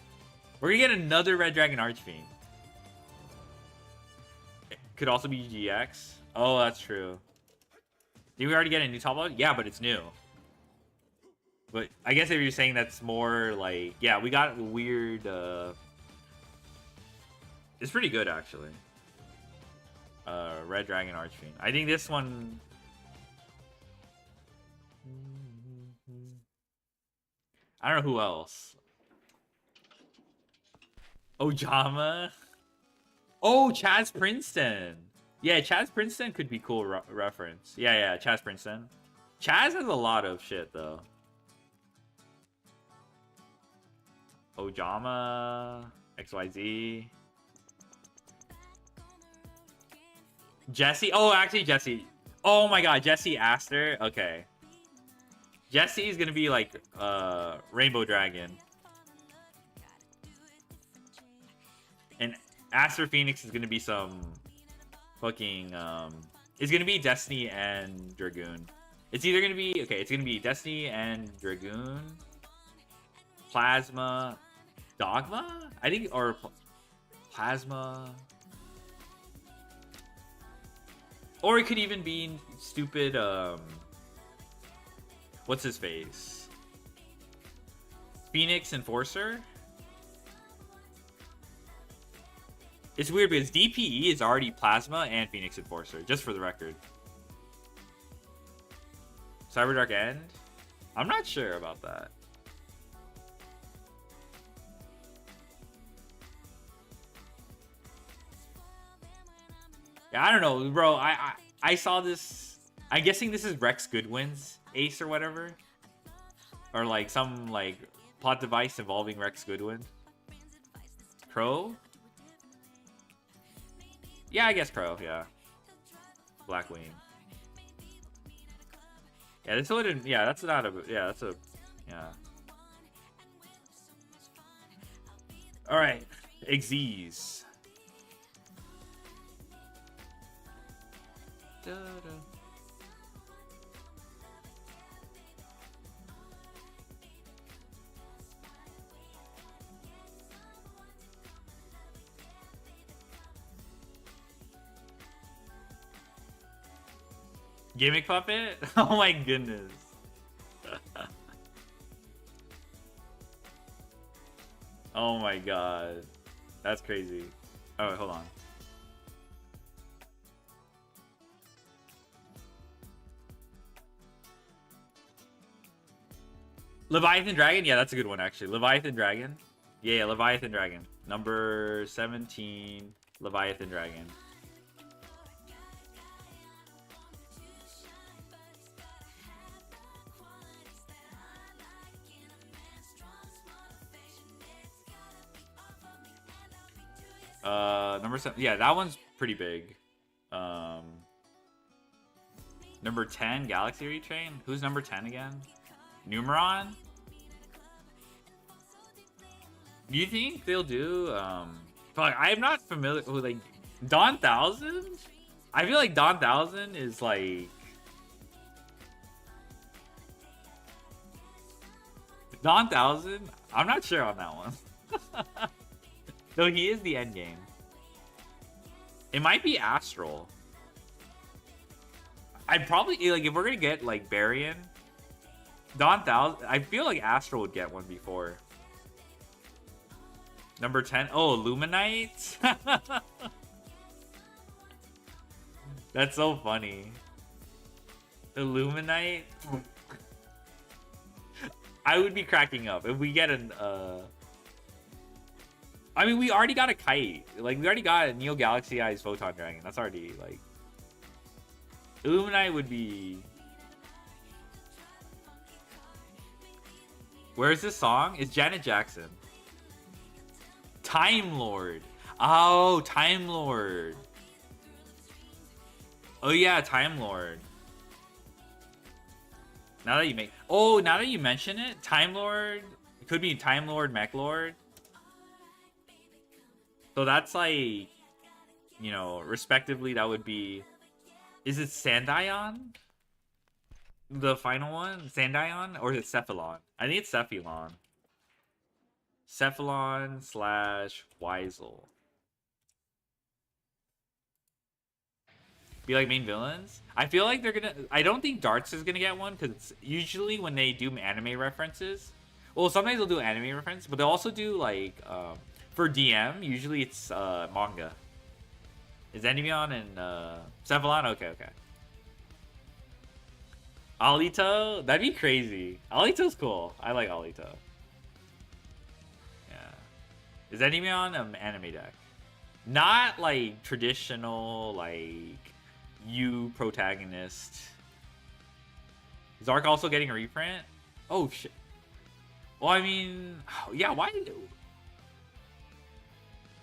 We're gonna get another Red Dragon Archfiend. It could also be GX. Oh, that's true. Did we already get a new top load? Yeah, but it's new. But I guess if you're saying that's more like, yeah, we got weird. It's pretty good actually. Red Dragon Archfiend. I think this one. I don't know who else. Ojama. Oh, Chaz Princeton. Yeah, Chaz Princeton could be cool reference. Yeah, Chaz Princeton. Chaz has a lot of shit though. Ojama, XYZ. Jesse. Oh, actually, Jesse. Oh my god, Jesse Aster. Okay. Jesse is gonna be like Rainbow Dragon. And Aster Phoenix is gonna be some fucking it's gonna be Destiny and Dragoon. It's either gonna be it's gonna be Destiny and Dragoon, Plasma, Dogma, I think, or Plasma, or it could even be stupid what's his face, Phoenix Enforcer. It's weird because DPE is already Plasma and Phoenix Enforcer, just for the record. Cyberdark End? I'm not sure about that. Yeah, I don't know, bro. I saw this. I'm guessing this is Rex Goodwin's ace or whatever. Or like some like plot device involving Rex Goodwin. Crow? Yeah, I guess Crow, yeah. Blackwing. Yeah, this wouldn't. Yeah, that's not a. Yeah, that's a. Yeah. All right, Xyz. Gimmick puppet? Oh my goodness. Oh my god. That's crazy. Oh, wait, hold on. Leviathan Dragon? Yeah, that's a good one, actually. Leviathan Dragon? Yeah, Leviathan Dragon. Number 17, Leviathan Dragon. Number 7. Yeah, that one's pretty big. Number 10, Galaxy Retrain. Who's number 10 again? Numeron? Do you think they'll do fuck, I'm not familiar with like Dawn 1000? I feel like Dawn 1000 is like Dawn 1000? I'm not sure on that one. Though he is the end game. It might be Astral. I'd probably like if we're gonna get like Barian, Dawn 1000. I feel like Astral would get one before. Number 10. Oh, Luminite. That's so funny. Illuminite. I would be cracking up if we get an. I mean, we already got a Kite. Like, we already got a Neo Galaxy Eyes Photon Dragon. That's already, like... Illuminite would be... Where's this song? It's Janet Jackson. Time Lord. Oh, Time Lord. Oh, yeah, Time Lord. Now that you make... Oh, now that you mention it, Time Lord... It could be Time Lord, Mech Lord. So that's like, you know, respectively, that would be... Is it Sandion? The final one? Sandion? Or is it Cephalon? I think it's Cephalon. Cephalon / Weisel. Be like main villains? I feel like they're gonna... I don't think Darts is gonna get one, because usually when they do anime references... Well, sometimes they'll do anime reference, but they'll also do like... for DM, usually it's manga. Is Endymion and Cephalon? Okay. Alito? That'd be crazy. Alito's cool. I like Alito. Yeah. Is Endymion an anime deck? Not like traditional, like you protagonist. Is Arc also getting a reprint? Oh shit. Well, I mean, yeah, why?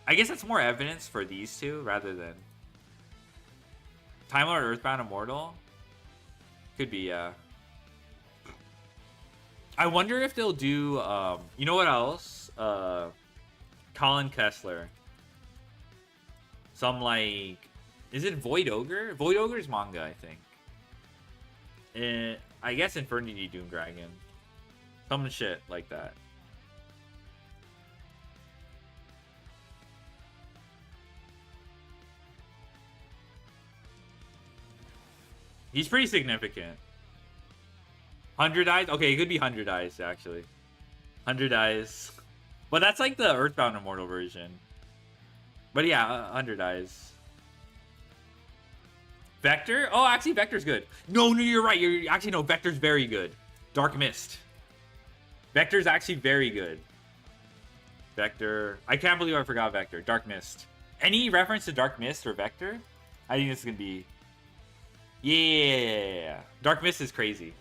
I guess that's more evidence for these two rather than Time Lord Earthbound Immortal. Could be, I wonder if they'll do, you know what else? Colin Kessler. Some, like, is it Void Ogre? Void Ogre's manga, I think. I guess Infernity Doom Dragon. Some shit like that. He's pretty significant. 100 Eyes? Okay, it could be 100 Eyes, actually. 100 Eyes. But that's like the Earthbound Immortal version. But yeah, 100 Eyes. Vector? Oh, actually, Vector's good. No, you're right. Actually, no, Vector's very good. Dark Mist. Vector's actually very good. Vector. I can't believe I forgot Vector. Dark Mist. Any reference to Dark Mist or Vector? I think this is going to be... Yeah. Dark Mist is crazy.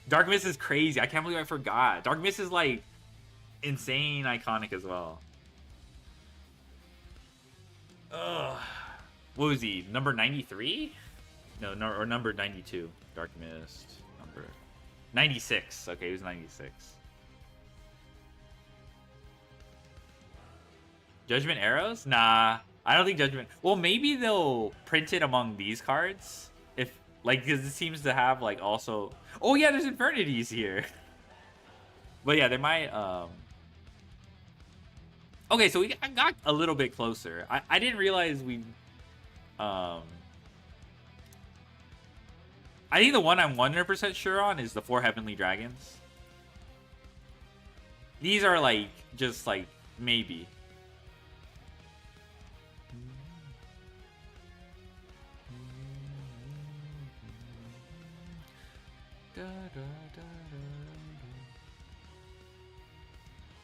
Dark Mist is crazy. I can't believe I forgot. Dark Mist is, like, insane iconic as well. Ugh. What was he? Number 93? No, or number 92. Dark Mist. Number 96. Okay, he was 96. Judgment Arrows? Nah. I don't think Judgment... Well, maybe they'll print it among these cards. If, like, because it seems to have, like, also... Oh, yeah, there's Infernities here. But, yeah, they might, Okay, so we got a little bit closer. I didn't realize we... I think the one I'm 100% sure on is the 4 Heavenly Dragons. These are, like, just, like, maybe.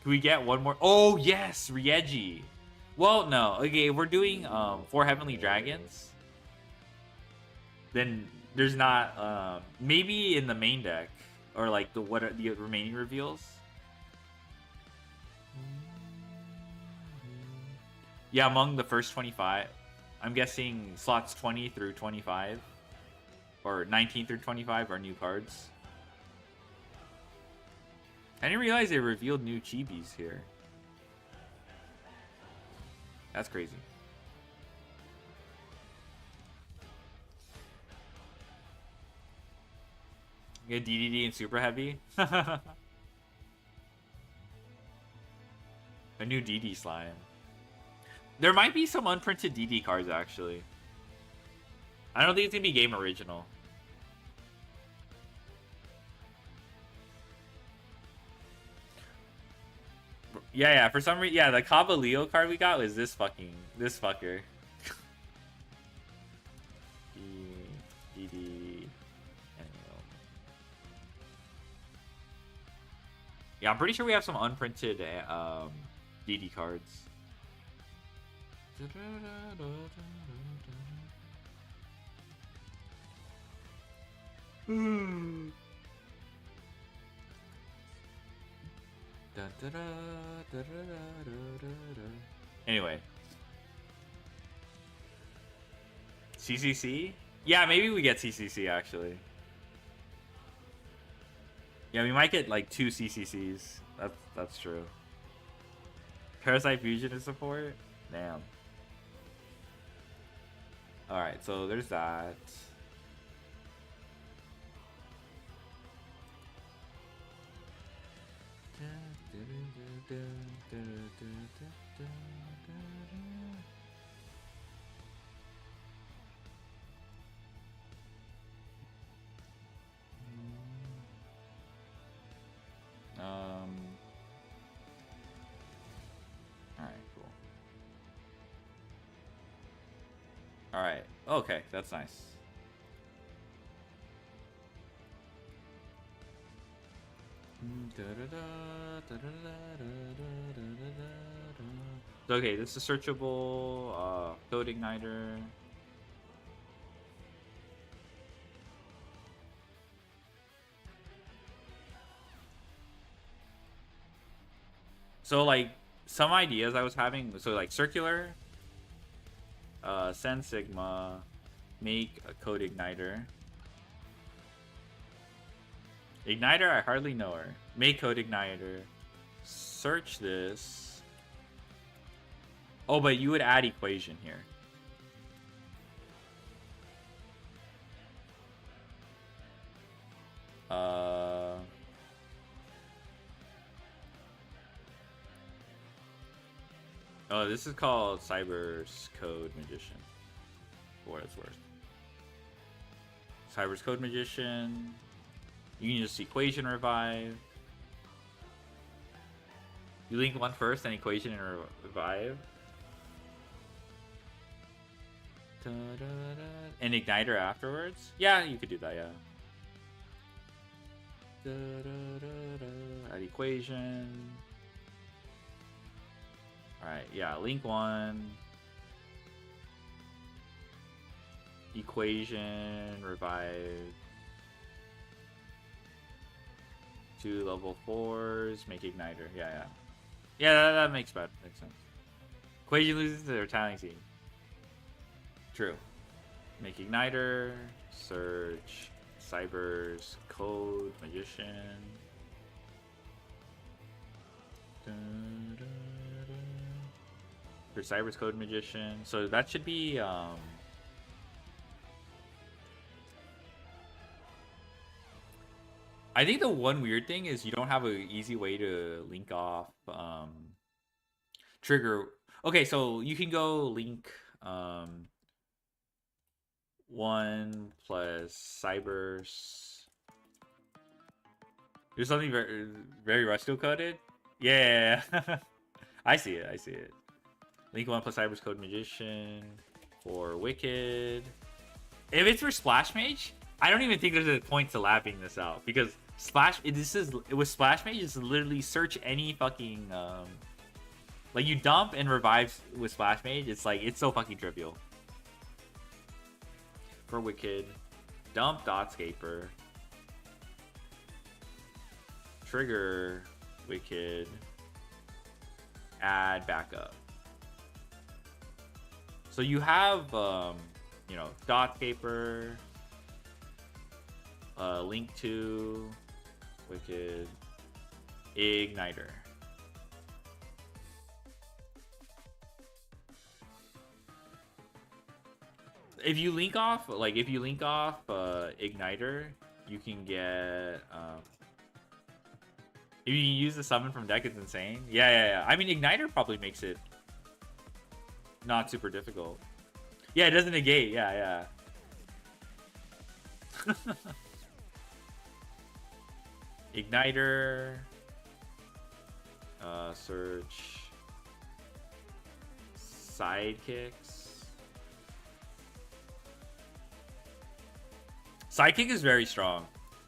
Can we get one more? Oh, yes, Riegi. Well, no. Okay, if we're doing 4 Heavenly Dragons, then there's not... maybe in the main deck, or like what are the remaining reveals. Yeah, among the first 25. I'm guessing slots 20 through 25, or 19 through 25 are new cards. I didn't realize they revealed new chibis here. That's crazy. Get DDD and Super Heavy. A new DD slime. There might be some unprinted DD cards, actually. I don't think it's going to be game original. Yeah, for some reason, yeah, the Kaba Leo card we got was this fucker. DD. Yeah, I'm pretty sure we have some unprinted DD cards. Anyway. CCC? Yeah, maybe we get CCC, actually. Yeah, we might get, like, 2 CCCs. That's true. Parasite Fusion is support? Damn. Alright, so there's that. Alright, cool. Alright, okay, that's nice. Okay, this is searchable. Code Igniter. So, like, some ideas I was having. So, like, circular. Send Sigma. Make a Code Igniter. Igniter, I hardly know her. Make code Igniter. Search this. Oh, but you would add equation here. Oh, this is called Cyber's Code Magician. For what it's worth. Cyber's Code Magician. You can just equation revive. You link one first, then equation and revive. And igniter afterwards? Yeah, you could do that, yeah. Add equation. Alright, yeah, link one. Equation, revive. 2 level 4s, make igniter. Yeah. Yeah, that makes sense. Equation loses to their talent scene. True. Make igniter, search, Cyber's Code Magician. For Cyber's Code Magician. So that should be I think the one weird thing is you don't have an easy way to link off trigger. Okay, so you can go link 1 plus Cyber's. There's something very, very Rusto coded. Yeah, I see it. Link 1 plus Cyber's Code Magician for Wicked. If it's for Splash Mage, I don't even think there's a point to lapping this out because with Splash Mage, it's literally search any fucking like you dump and revive with Splash Mage. It's like it's so fucking trivial. For Wicked, dump Dotscaper, trigger Wicked, add backup. So you have you know, Dotscaper, link to Wicked, igniter. If you link off igniter, you can get if you use the summon from deck, it's insane. Yeah. I mean, igniter probably makes it not super difficult. Yeah, it doesn't negate. Yeah. Igniter, search, sidekicks. Sidekick is very strong.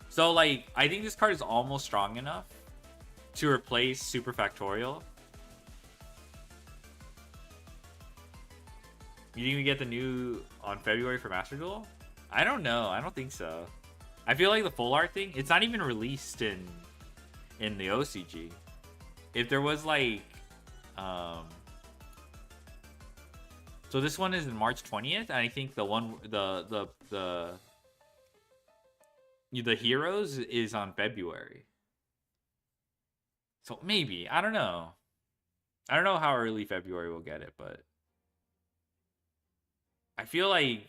So, like, I think this card is almost strong enough to replace Super Factorial. You think we get the new on February for Master Duel? I don't know. I don't think so. I feel like the full art thing, it's not even released in the OCG. If there was like so this one is in March 20th, and I think the one the Heroes is on February. So maybe, I don't know. I don't know how early February we'll get it, but I feel like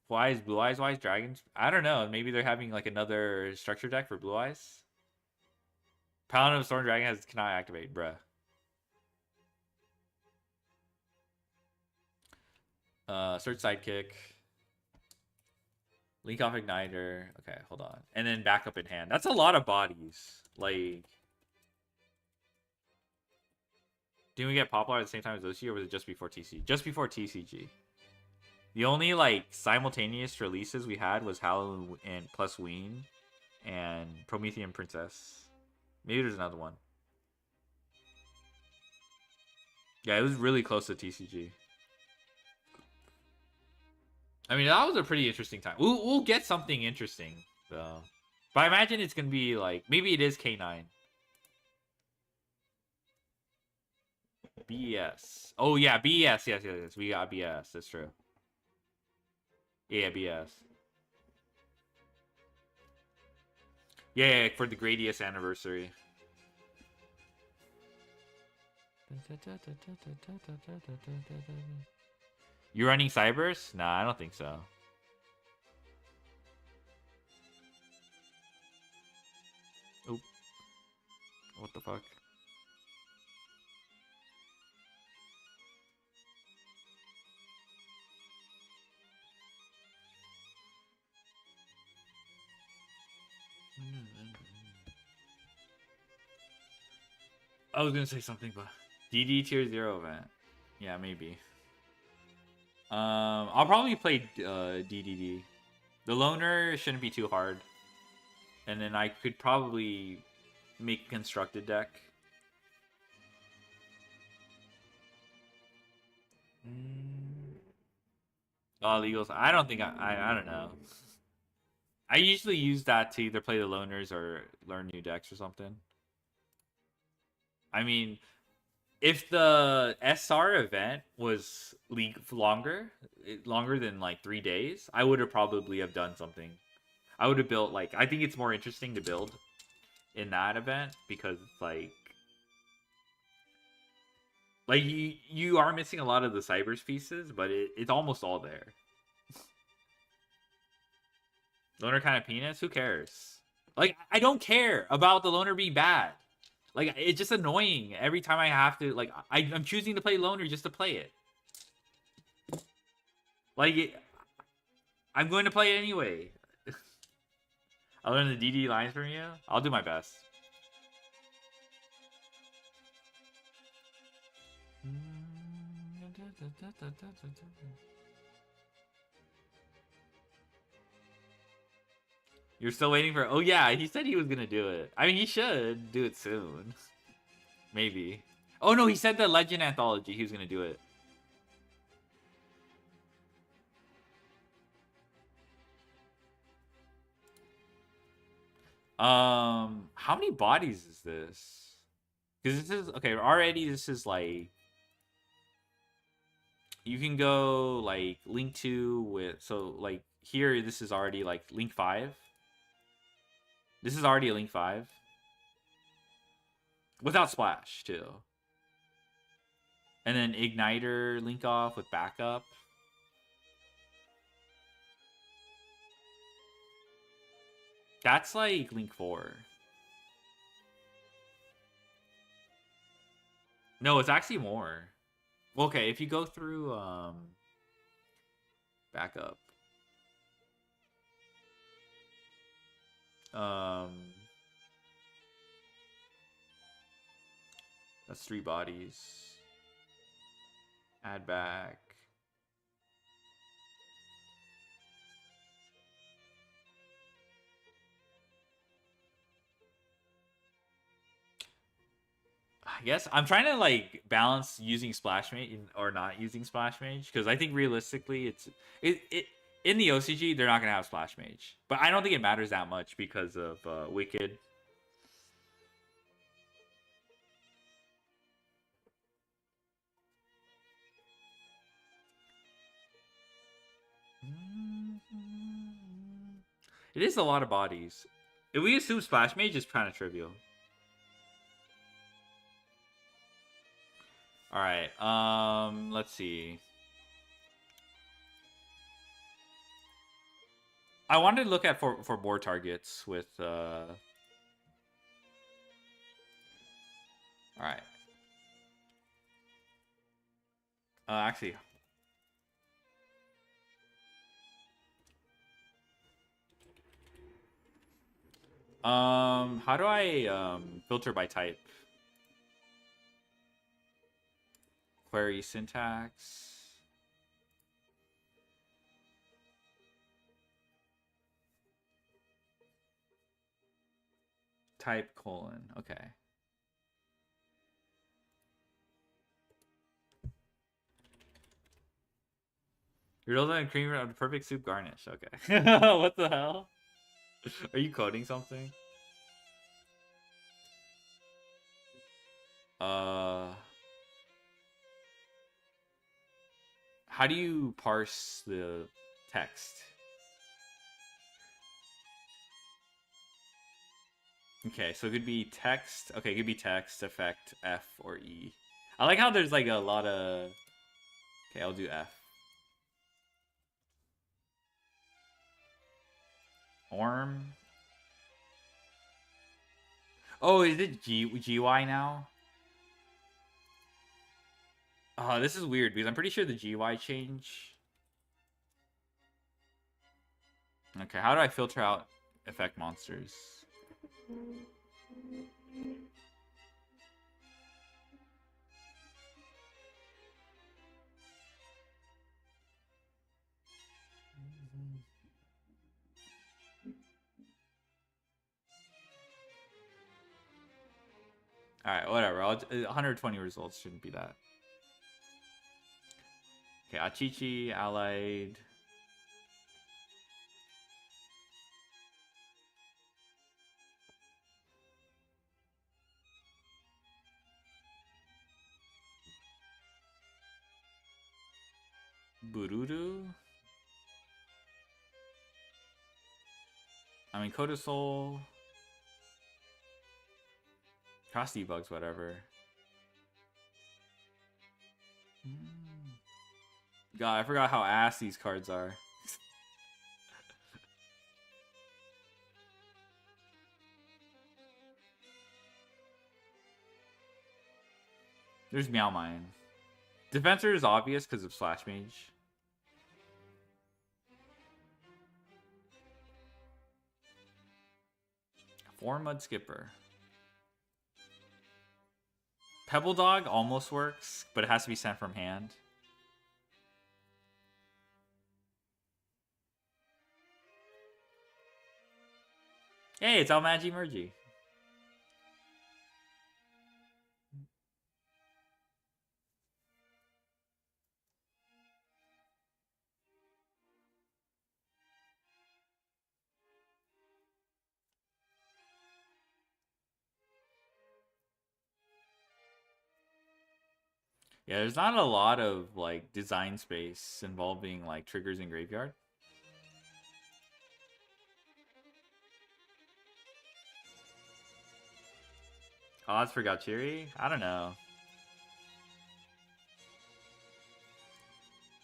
Blue Eyes, Wise Dragons. I don't know. Maybe they're having like another structure deck for Blue Eyes. Paladin of Storm Dragon cannot activate, bruh. Search Sidekick. Link off Igniter. Okay, hold on. And then backup in hand. That's a lot of bodies. Like, didn't we get Poplar at the same time as OCG, or was it just before TCG? Just before TCG. The only, like, simultaneous releases we had was Halloween and plus Ween and Promethean Princess. Maybe there's another one. Yeah, it was really close to TCG. I mean, that was a pretty interesting time. We'll get something interesting, though. But I imagine it's going to be, like, maybe it is K9. BS. Oh, yeah, BS. Yes. We got BS. That's true. Yeah, BS. Yeah, for the Gradius anniversary. You running Cybers? Nah, I don't think so. Oop. What the fuck? I was gonna say something, but DD tier 0 event. Yeah, maybe. I'll probably play DDD. The loner shouldn't be too hard, and then I could probably make a constructed deck. Oh, legals. I don't think I don't know. I usually use that to either play the loners or learn new decks or something. I mean, if the SR event was longer than like 3 days, I would have probably have done something. I would have built like I think it's more interesting to build in that event because it's like you are missing a lot of the Cybers pieces, but it's almost all there. Loner kind of penis? Who cares? Like I don't care about the loner being bad. Like it's just annoying every time I have to like I'm choosing to play loner just to play it. Like I'm going to play it anyway. I'll learn the DD lines from you. I'll do my best. You're still waiting for... Oh, yeah, he said he was going to do it. I mean, he should do it soon. Maybe. Oh, no, he said the Legend Anthology. He was going to do it. How many bodies is this? Because this is... Okay, already this is like... You can go, like, Link 2 with... So, like, here, this is already, like, Link 5. This is already a Link 5. Without Splash, too. And then Igniter Link off with backup. That's like Link 4. No, it's actually more. Okay, if you go through backup. That's 3 bodies. Add back. I guess I'm trying to like balance using Splash Mage or not using Splash Mage because I think realistically it in the OCG they're not gonna have Splash Mage, but I don't think it matters that much because of Wicked. It is a lot of bodies. If we assume Splash Mage is kind of trivial. All right. Let's see. I wanted to look at for board targets with. All right. Actually. How do I filter by type? Query syntax. Type : okay. You're building a cream of the perfect soup garnish. Okay. What the hell? Are you coding something? How do you parse the text? Okay, so it could be text. Okay, it could be text, effect, F, or E. I like how there's like a lot of... Okay, I'll do F. Orm. Oh, is it GY now? Oh, this is weird because I'm pretty sure the GY change. Okay, how do I filter out effect monsters? Alright, whatever. 120 results shouldn't be that. Okay, Achichi, Allied. Bururu. I mean, Kodasol. Cross debugs, whatever. God, I forgot how ass these cards are. There's Meow Mine. Defensor is obvious because of Slash Mage. Four Mud Skipper. Pebble Dog almost works, but it has to be sent from hand. Hey, it's Almagi Mergy. Yeah, there's not a lot of like design space involving like triggers in graveyard. Odds for Galchiri? I don't know.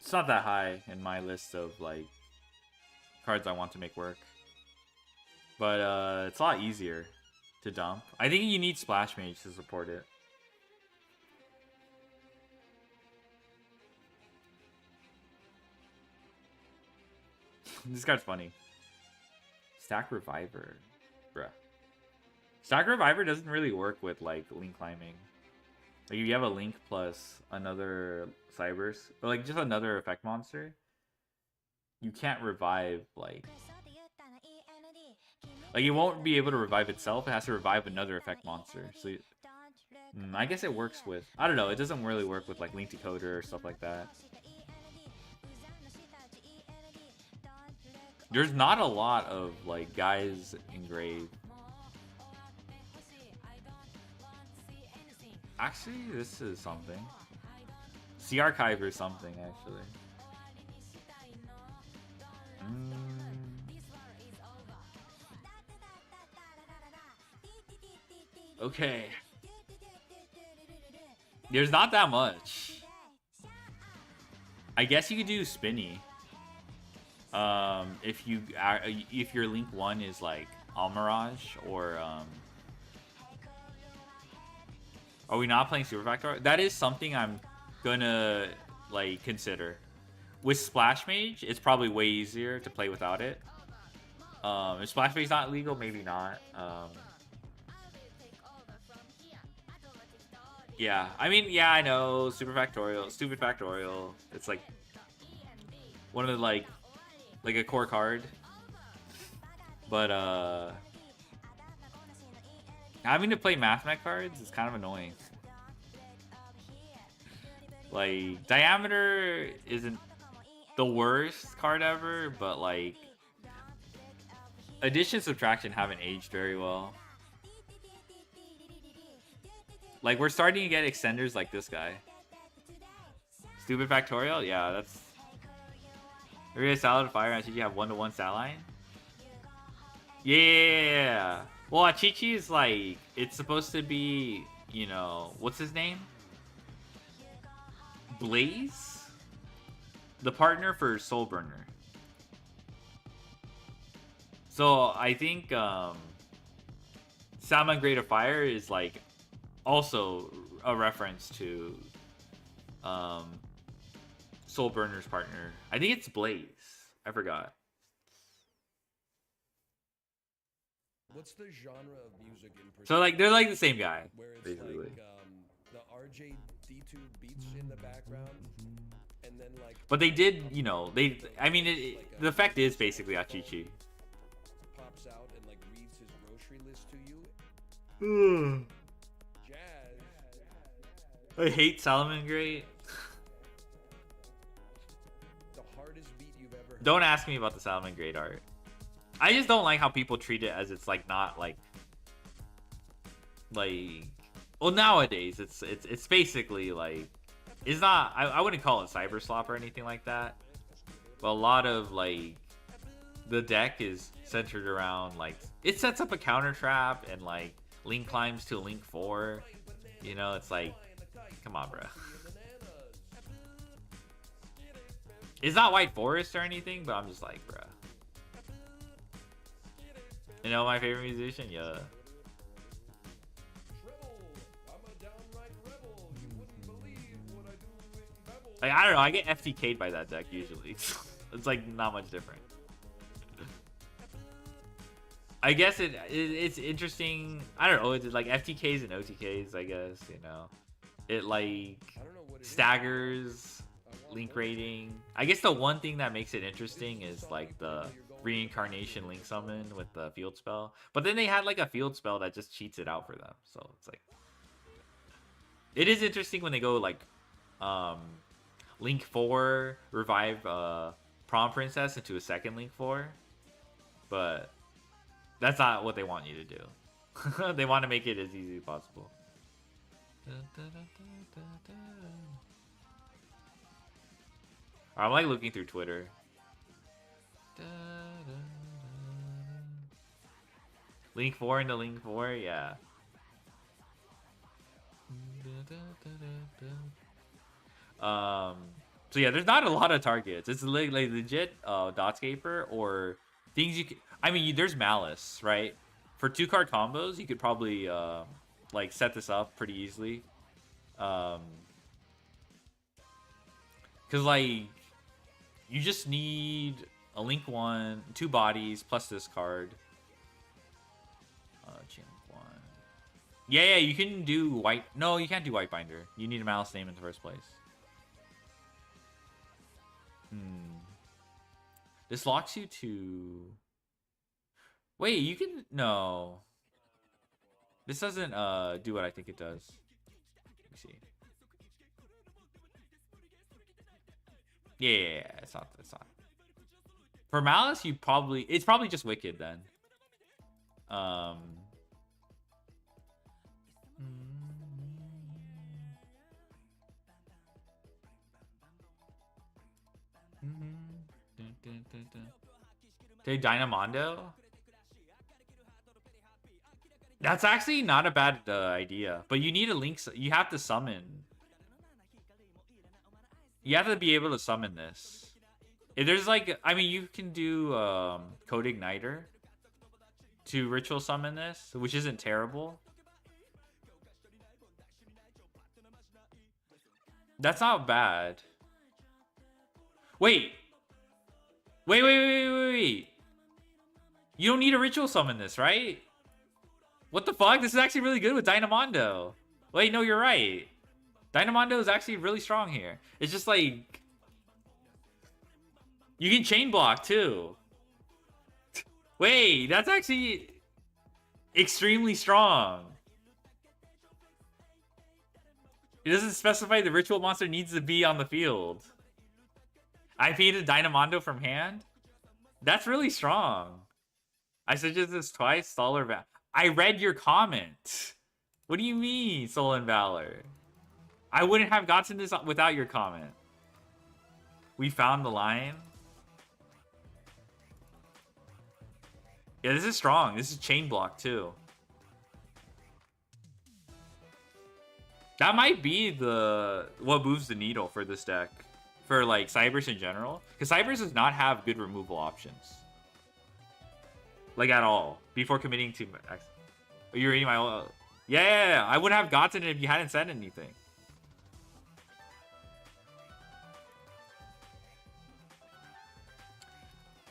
It's not that high in my list of like cards I want to make work. But it's a lot easier to dump. I think you need Splash Mage to support it. This card's funny. Stack Reviver. Bruh. Stack Reviver doesn't really work with like link climbing. Like if you have a link plus another Cybers, or like just another effect monster, you can't revive like it won't be able to revive itself. It has to revive another effect monster. So I guess it works with, I don't know, it doesn't really work with like Link Decoder or stuff like that. There's not a lot of like guys engraved. Actually, this is something. Sea Archive or something, actually. Okay. There's not that much. I guess you could do Spinny. If your Link 1 is like Almirage or are we not playing Super Factor? That is something I'm gonna like consider. With Splash Mage, it's probably way easier to play without it. If Splash Mage is not legal, maybe not. Yeah, I mean, yeah, I know. Stupid Factorial. It's like one of the like a core card. But having to play Mathmech cards is kind of annoying. Like Diameter isn't the worst card ever, but like Addition Subtraction haven't aged very well. Like we're starting to get extenders like this guy. Stupid Factorial? Yeah, that's Every Salad Fire and you have 1-to-1 stat line? Yeah. Well, Achichi is like, it's supposed to be, you know, what's his name? Blaze? The partner for Soulburner. So I think Salmon Grade of Fire is like also a reference to Soulburner's partner. I think it's Blaze. I forgot. What's the genre of music in So like they're like the same guy, where it's basically. like the RJD2 beats in the background, and then like. But they did, you know, they. I mean, the effect is basically Achichi. Pops out and like reads his grocery list to you. Jazz. I hate Salmon Grade. The hardest beat you've ever heard. Don't ask me about the Salmon Grade art. I just don't like how people treat it as it's like not like well nowadays it's basically like it's not I wouldn't call it cyber slop or anything like that, but a lot of like the deck is centered around like it sets up a counter trap and like Link climbs to Link 4, you know. It's like, come on, bro. It's not White Forest or anything, but I'm just like, bro. You know my favorite musician? Yeah. Like, I don't know, I get FTK'd by that deck usually. It's like not much different. I guess it's interesting. I don't know, it's like FTKs and OTKs, I guess, you know. It like staggers Link rating. I guess the one thing that makes it interesting is like the reincarnation Link summon with the field spell. But then they had like a field spell that just cheats it out for them. So it's like, it is interesting when they go like Link 4 revive Prom Princess into a second Link 4. But that's not what they want you to do. They want to make it as easy as possible. I'm like looking through Twitter. Link 4 into Link 4, yeah. So yeah, there's not a lot of targets. It's like legit Dotscaper or things you can. I mean, there's Malice, right? For 2-card combos, you could probably like set this up pretty easily. Cause like you just need a Link 1, 2 bodies plus this card. Chain Link 1. Yeah, you can do white. No, you can't do White Binder. You need a Malice name in the first place. This locks you to. Wait, you can no. This doesn't do what I think it does. Let me see. Yeah, it's not. For Malice, it's probably just Wicked then. Take Dynamondo? That's actually not a bad idea, but you need a Link. You have to summon. You have to be able to summon this. If there's like, I mean, you can do Code Igniter to ritual summon this, which isn't terrible. That's not bad. Wait. Wait. You don't need a ritual summon this, right? What the fuck? This is actually really good with Dynamondo. Wait, no, you're right. Dynamondo is actually really strong here. It's just like... You can chain block, too. Wait, that's actually... extremely strong. It doesn't specify the ritual monster needs to be on the field. I painted Dynamondo from hand? That's really strong. I suggested this twice, Solar Valor. I read your comment. What do you mean, Soul and Valor? I wouldn't have gotten this without your comment. We found the line. Yeah, this is strong. This is chain block too. That might be what moves the needle for this deck. For like Cybers in general. Because Cybers does not have good removal options. Like at all. Before committing to... Are you reading my... Yeah, I would have gotten it if you hadn't said anything.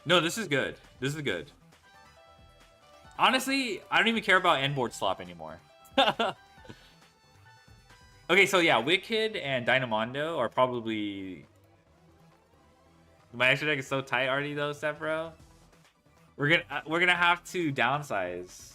No, this is good. This is good. Honestly, I don't even care about end board slop anymore. Okay, so yeah, Wicked and Dynamondo are probably... My extra deck is so tight already though, Sepro. We're gonna have to downsize.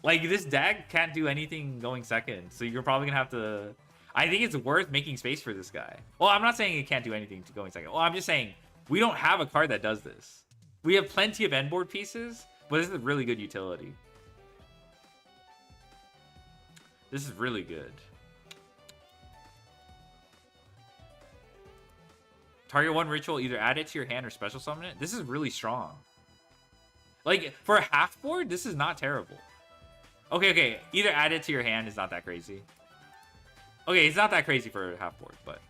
Like, this deck can't do anything going second, so you're probably gonna have to... I think it's worth making space for this guy. Well, I'm not saying it can't do anything to going second. Well, I'm just saying we don't have a card that does this. We have plenty of end board pieces, but this is really good utility. This is really good. Target one ritual, either add it to your hand or special summon it. This is really strong. Like, for a half board, this is not terrible. Okay. Either add it to your hand is not that crazy. Okay, it's not that crazy for a half board, but...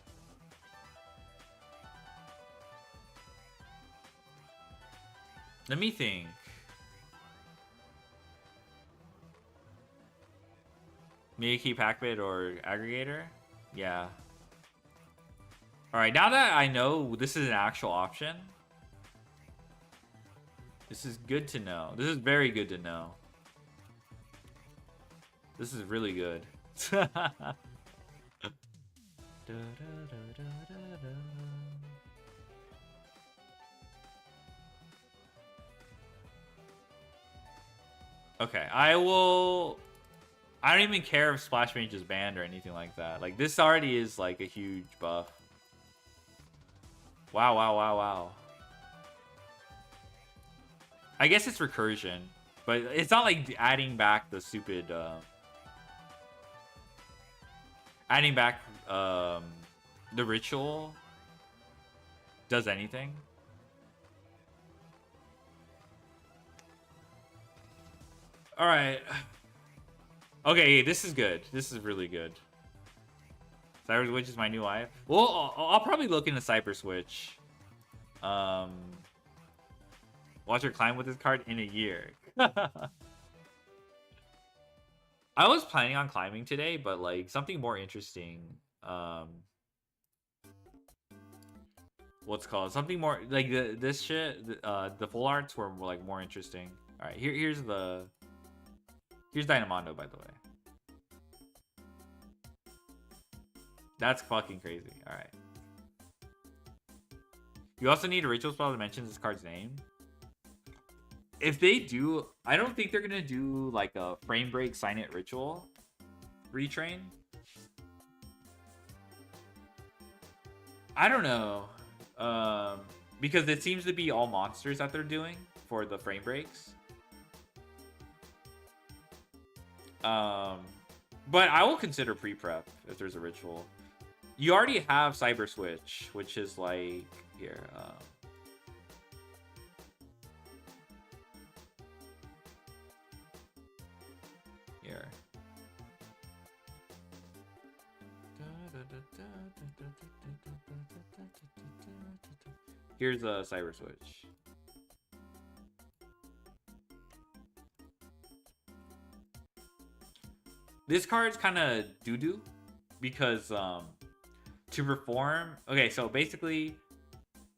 Let me think. Miyaki, Packbit, or Aggregator? Yeah. Alright, now that I know this is an actual option, this is good to know. This is very good to know. This is really good. Okay, I don't even care if Splash Mage is banned or anything like that. Like, this already is like a huge buff. Wow. I guess it's recursion, but it's not like adding back the stupid adding back the ritual does anything. All right. Okay, this is good. This is really good. Cyber Switch is my new life. Well, I'll probably look into Cyber Switch. Watch her climb with this card in a year. I was planning on climbing today, but like something more interesting. What's called something more like this shit. The full arts were like more interesting. All right, here's Dynamondo, by the way. That's fucking crazy. All right. You also need a ritual spell that mentions this card's name. If they do, I don't think they're gonna do like a frame break sign it ritual retrain. I don't know, because it seems to be all monsters that they're doing for the frame breaks. But I will consider pre-prep if there's a ritual. You already have Cyber Switch, which is like here. Here. Here's a Cyber Switch. This card's kind of doo-doo because to perform, okay, so basically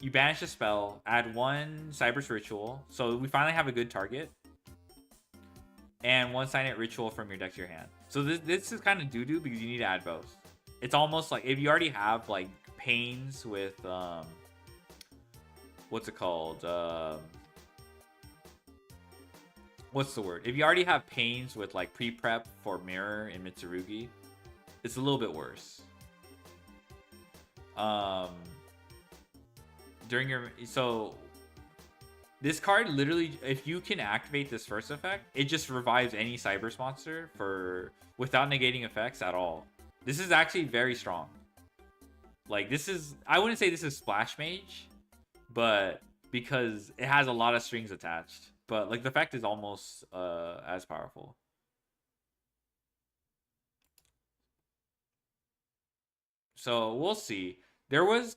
you banish a spell, add one Cyber's Ritual, so we finally have a good target, and one Sign It Ritual from your deck to your hand. So this is kind of doo-doo because you need to add both. It's almost like if you already have like Pains with what's it called? What's the word? If you already have Pains with like pre-prep for Mirror and Mitsurugi, it's a little bit worse. So this card literally, if you can activate this first effect, it just revives any Cybers monster without negating effects at all. This is actually very strong. Like this is, I wouldn't say this is Splash Mage, but because it has a lot of strings attached. But like the effect is almost as powerful. So we'll see. There was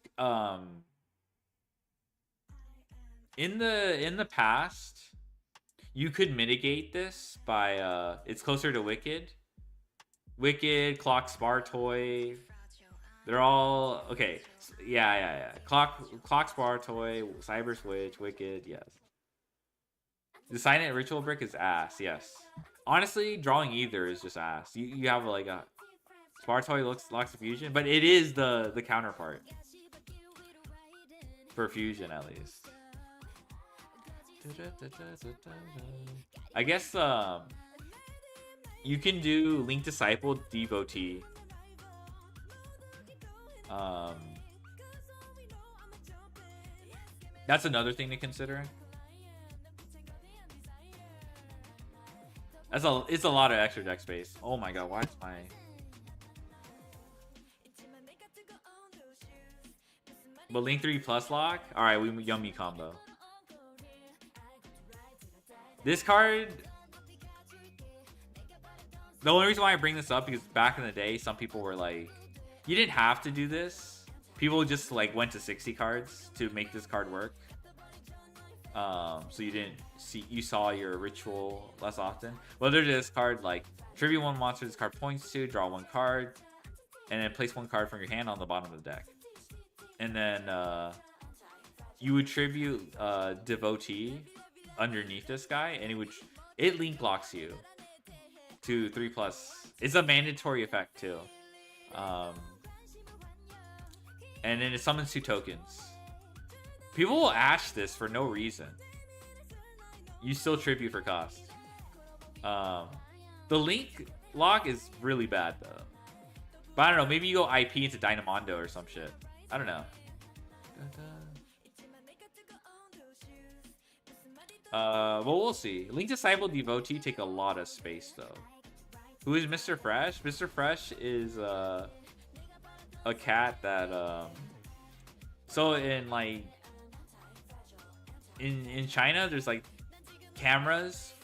in the past you could mitigate this by it's closer to Wicked. Wicked, Clock Spar Toy. They're all okay. Yeah. Clock Spar Toy, Cyber Switch, Wicked, yes. The Silent Ritual Brick is ass, yes. Honestly, drawing either is just ass. You have like a Spar Toy locks the fusion, but it is the counterpart. For fusion at least. I guess you can do Link Disciple Devotee. That's another thing to consider. It's a lot of extra deck space. Oh my god, why is my But Link 3 plus lock? Alright, we yummy combo. This card, the only reason why I bring this up because back in the day, some people were like, you didn't have to do this. People just like went to 60 cards to make this card work. So you saw your ritual less often. Whether this card like tribute one monster this card points to, draw one card, and then place one card from your hand on the bottom of the deck. And then you would tribute Devotee underneath this guy, and it link locks you to 3+. It's a mandatory effect too. And then it summons 2 tokens. People will ash this for no reason. You still tribute for cost. The link lock is really bad though. But I don't know, maybe you go IP into Dynamondo or some shit. I don't know. Well, we'll see. Link Disciple Devotee take a lot of space though. Who is Mr. Fresh? Mr. Fresh is a cat that so in like in China there's like cameras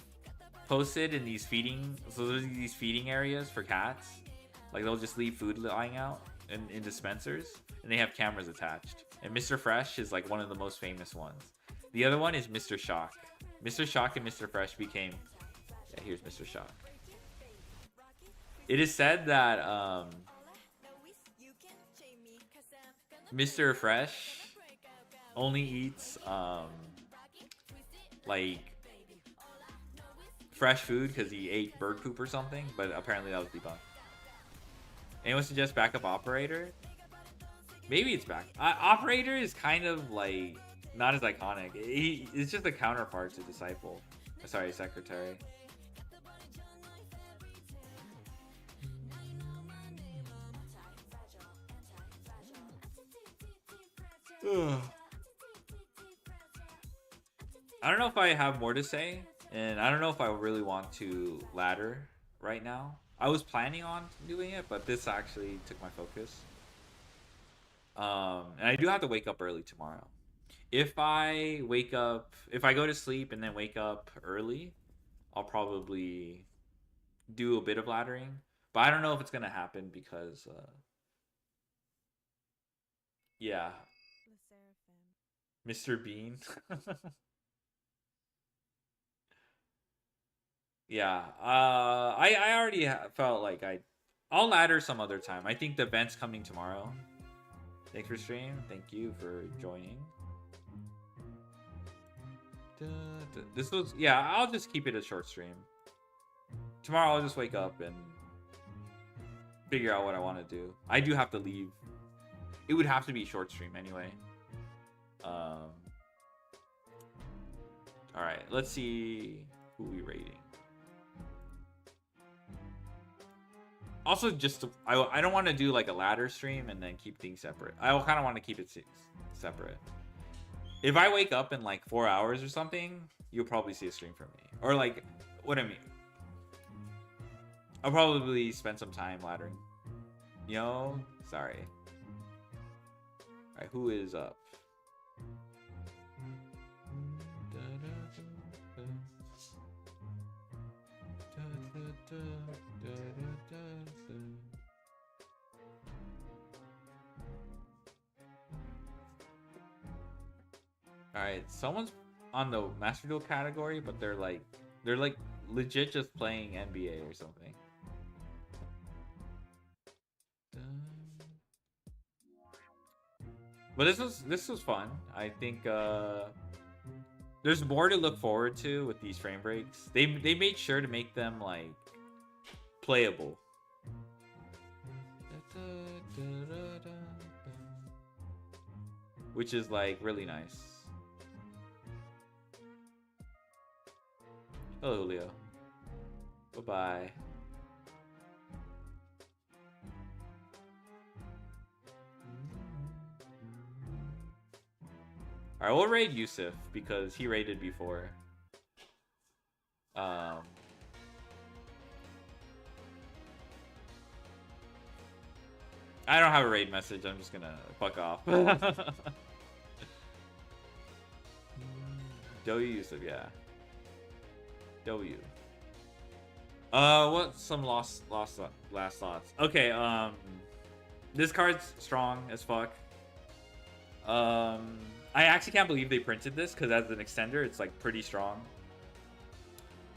posted in these feeding areas for cats. Like they'll just leave food lying out in dispensers, and they have cameras attached. And Mr. Fresh is like one of the most famous ones. The other one is Mr. Shock. Mr. Shock and Mr. Fresh became... Yeah, here's Mr. Shock. It is said that Mr. Fresh only eats like fresh food because he ate bird poop or something, but apparently that was debunked. Anyone suggest backup operator? Maybe it's back. Operator is kind of like not as iconic. It's just a counterpart to Disciple. Sorry, Secretary. I don't know if I have more to say, and I don't know if I really want to ladder right now. I was planning on doing it, but this actually took my focus. And I do have to wake up early tomorrow. If I go to sleep and then wake up early, I'll probably do a bit of laddering. But I don't know if it's gonna happen because yeah. Mr. Bean. Yeah, I already felt like I'll ladder some other time. I think the event's coming tomorrow. Thanks for stream. Thank you for joining. This was, yeah, I'll just keep it a short stream. Tomorrow I'll just wake up and figure out what I want to do. I do have to leave. It would have to be a short stream anyway. All right, let's see who we rating. Also, I don't want to do like a ladder stream and then keep things separate. I kind of want to keep it separate. If I wake up in like 4 hours or something, you'll probably see a stream from me. Or like, what I mean, I'll probably spend some time laddering. Yo, sorry. All right, who is up? Alright, someone's on the Master Duel category, but they're like legit just playing NBA or something. But this was fun. I think there's more to look forward to with these frame breaks. They made sure to make them like playable. Which is like really nice. Hello, Julio. Bye-bye. Alright, we'll raid Yusuf because he raided before. I don't have a raid message. I'm just gonna fuck off. W Yusuf, yeah. W. What some last thoughts? Okay, this card's strong as fuck. I actually can't believe they printed this because as an extender, it's like pretty strong.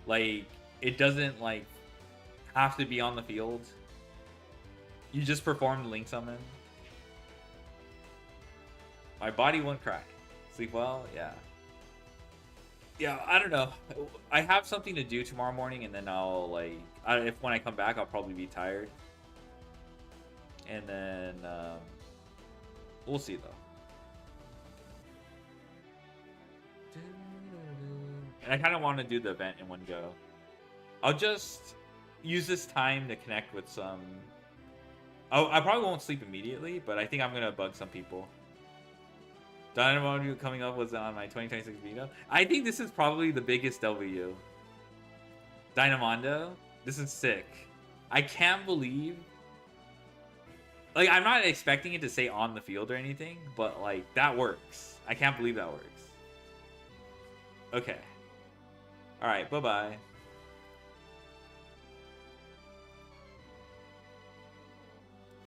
Like it doesn't like have to be on the field. You just perform the Link Summon. My body won't crack. Sleep well? Yeah. Yeah, I don't know. I have something to do tomorrow morning, and then I'll like, if when I come back, I'll probably be tired. And then we'll see though. And I kind of want to do the event in one go. I'll just use this time to connect with some. I probably won't sleep immediately, but I think I'm gonna bug some people. Dynamo coming up was on my 2026 Vita. I think this is probably the biggest W. Dynamondo, this is sick. I can't believe. Like, I'm not expecting it to say on the field or anything, but like that works. I can't believe that works. Okay. All right. Bye bye.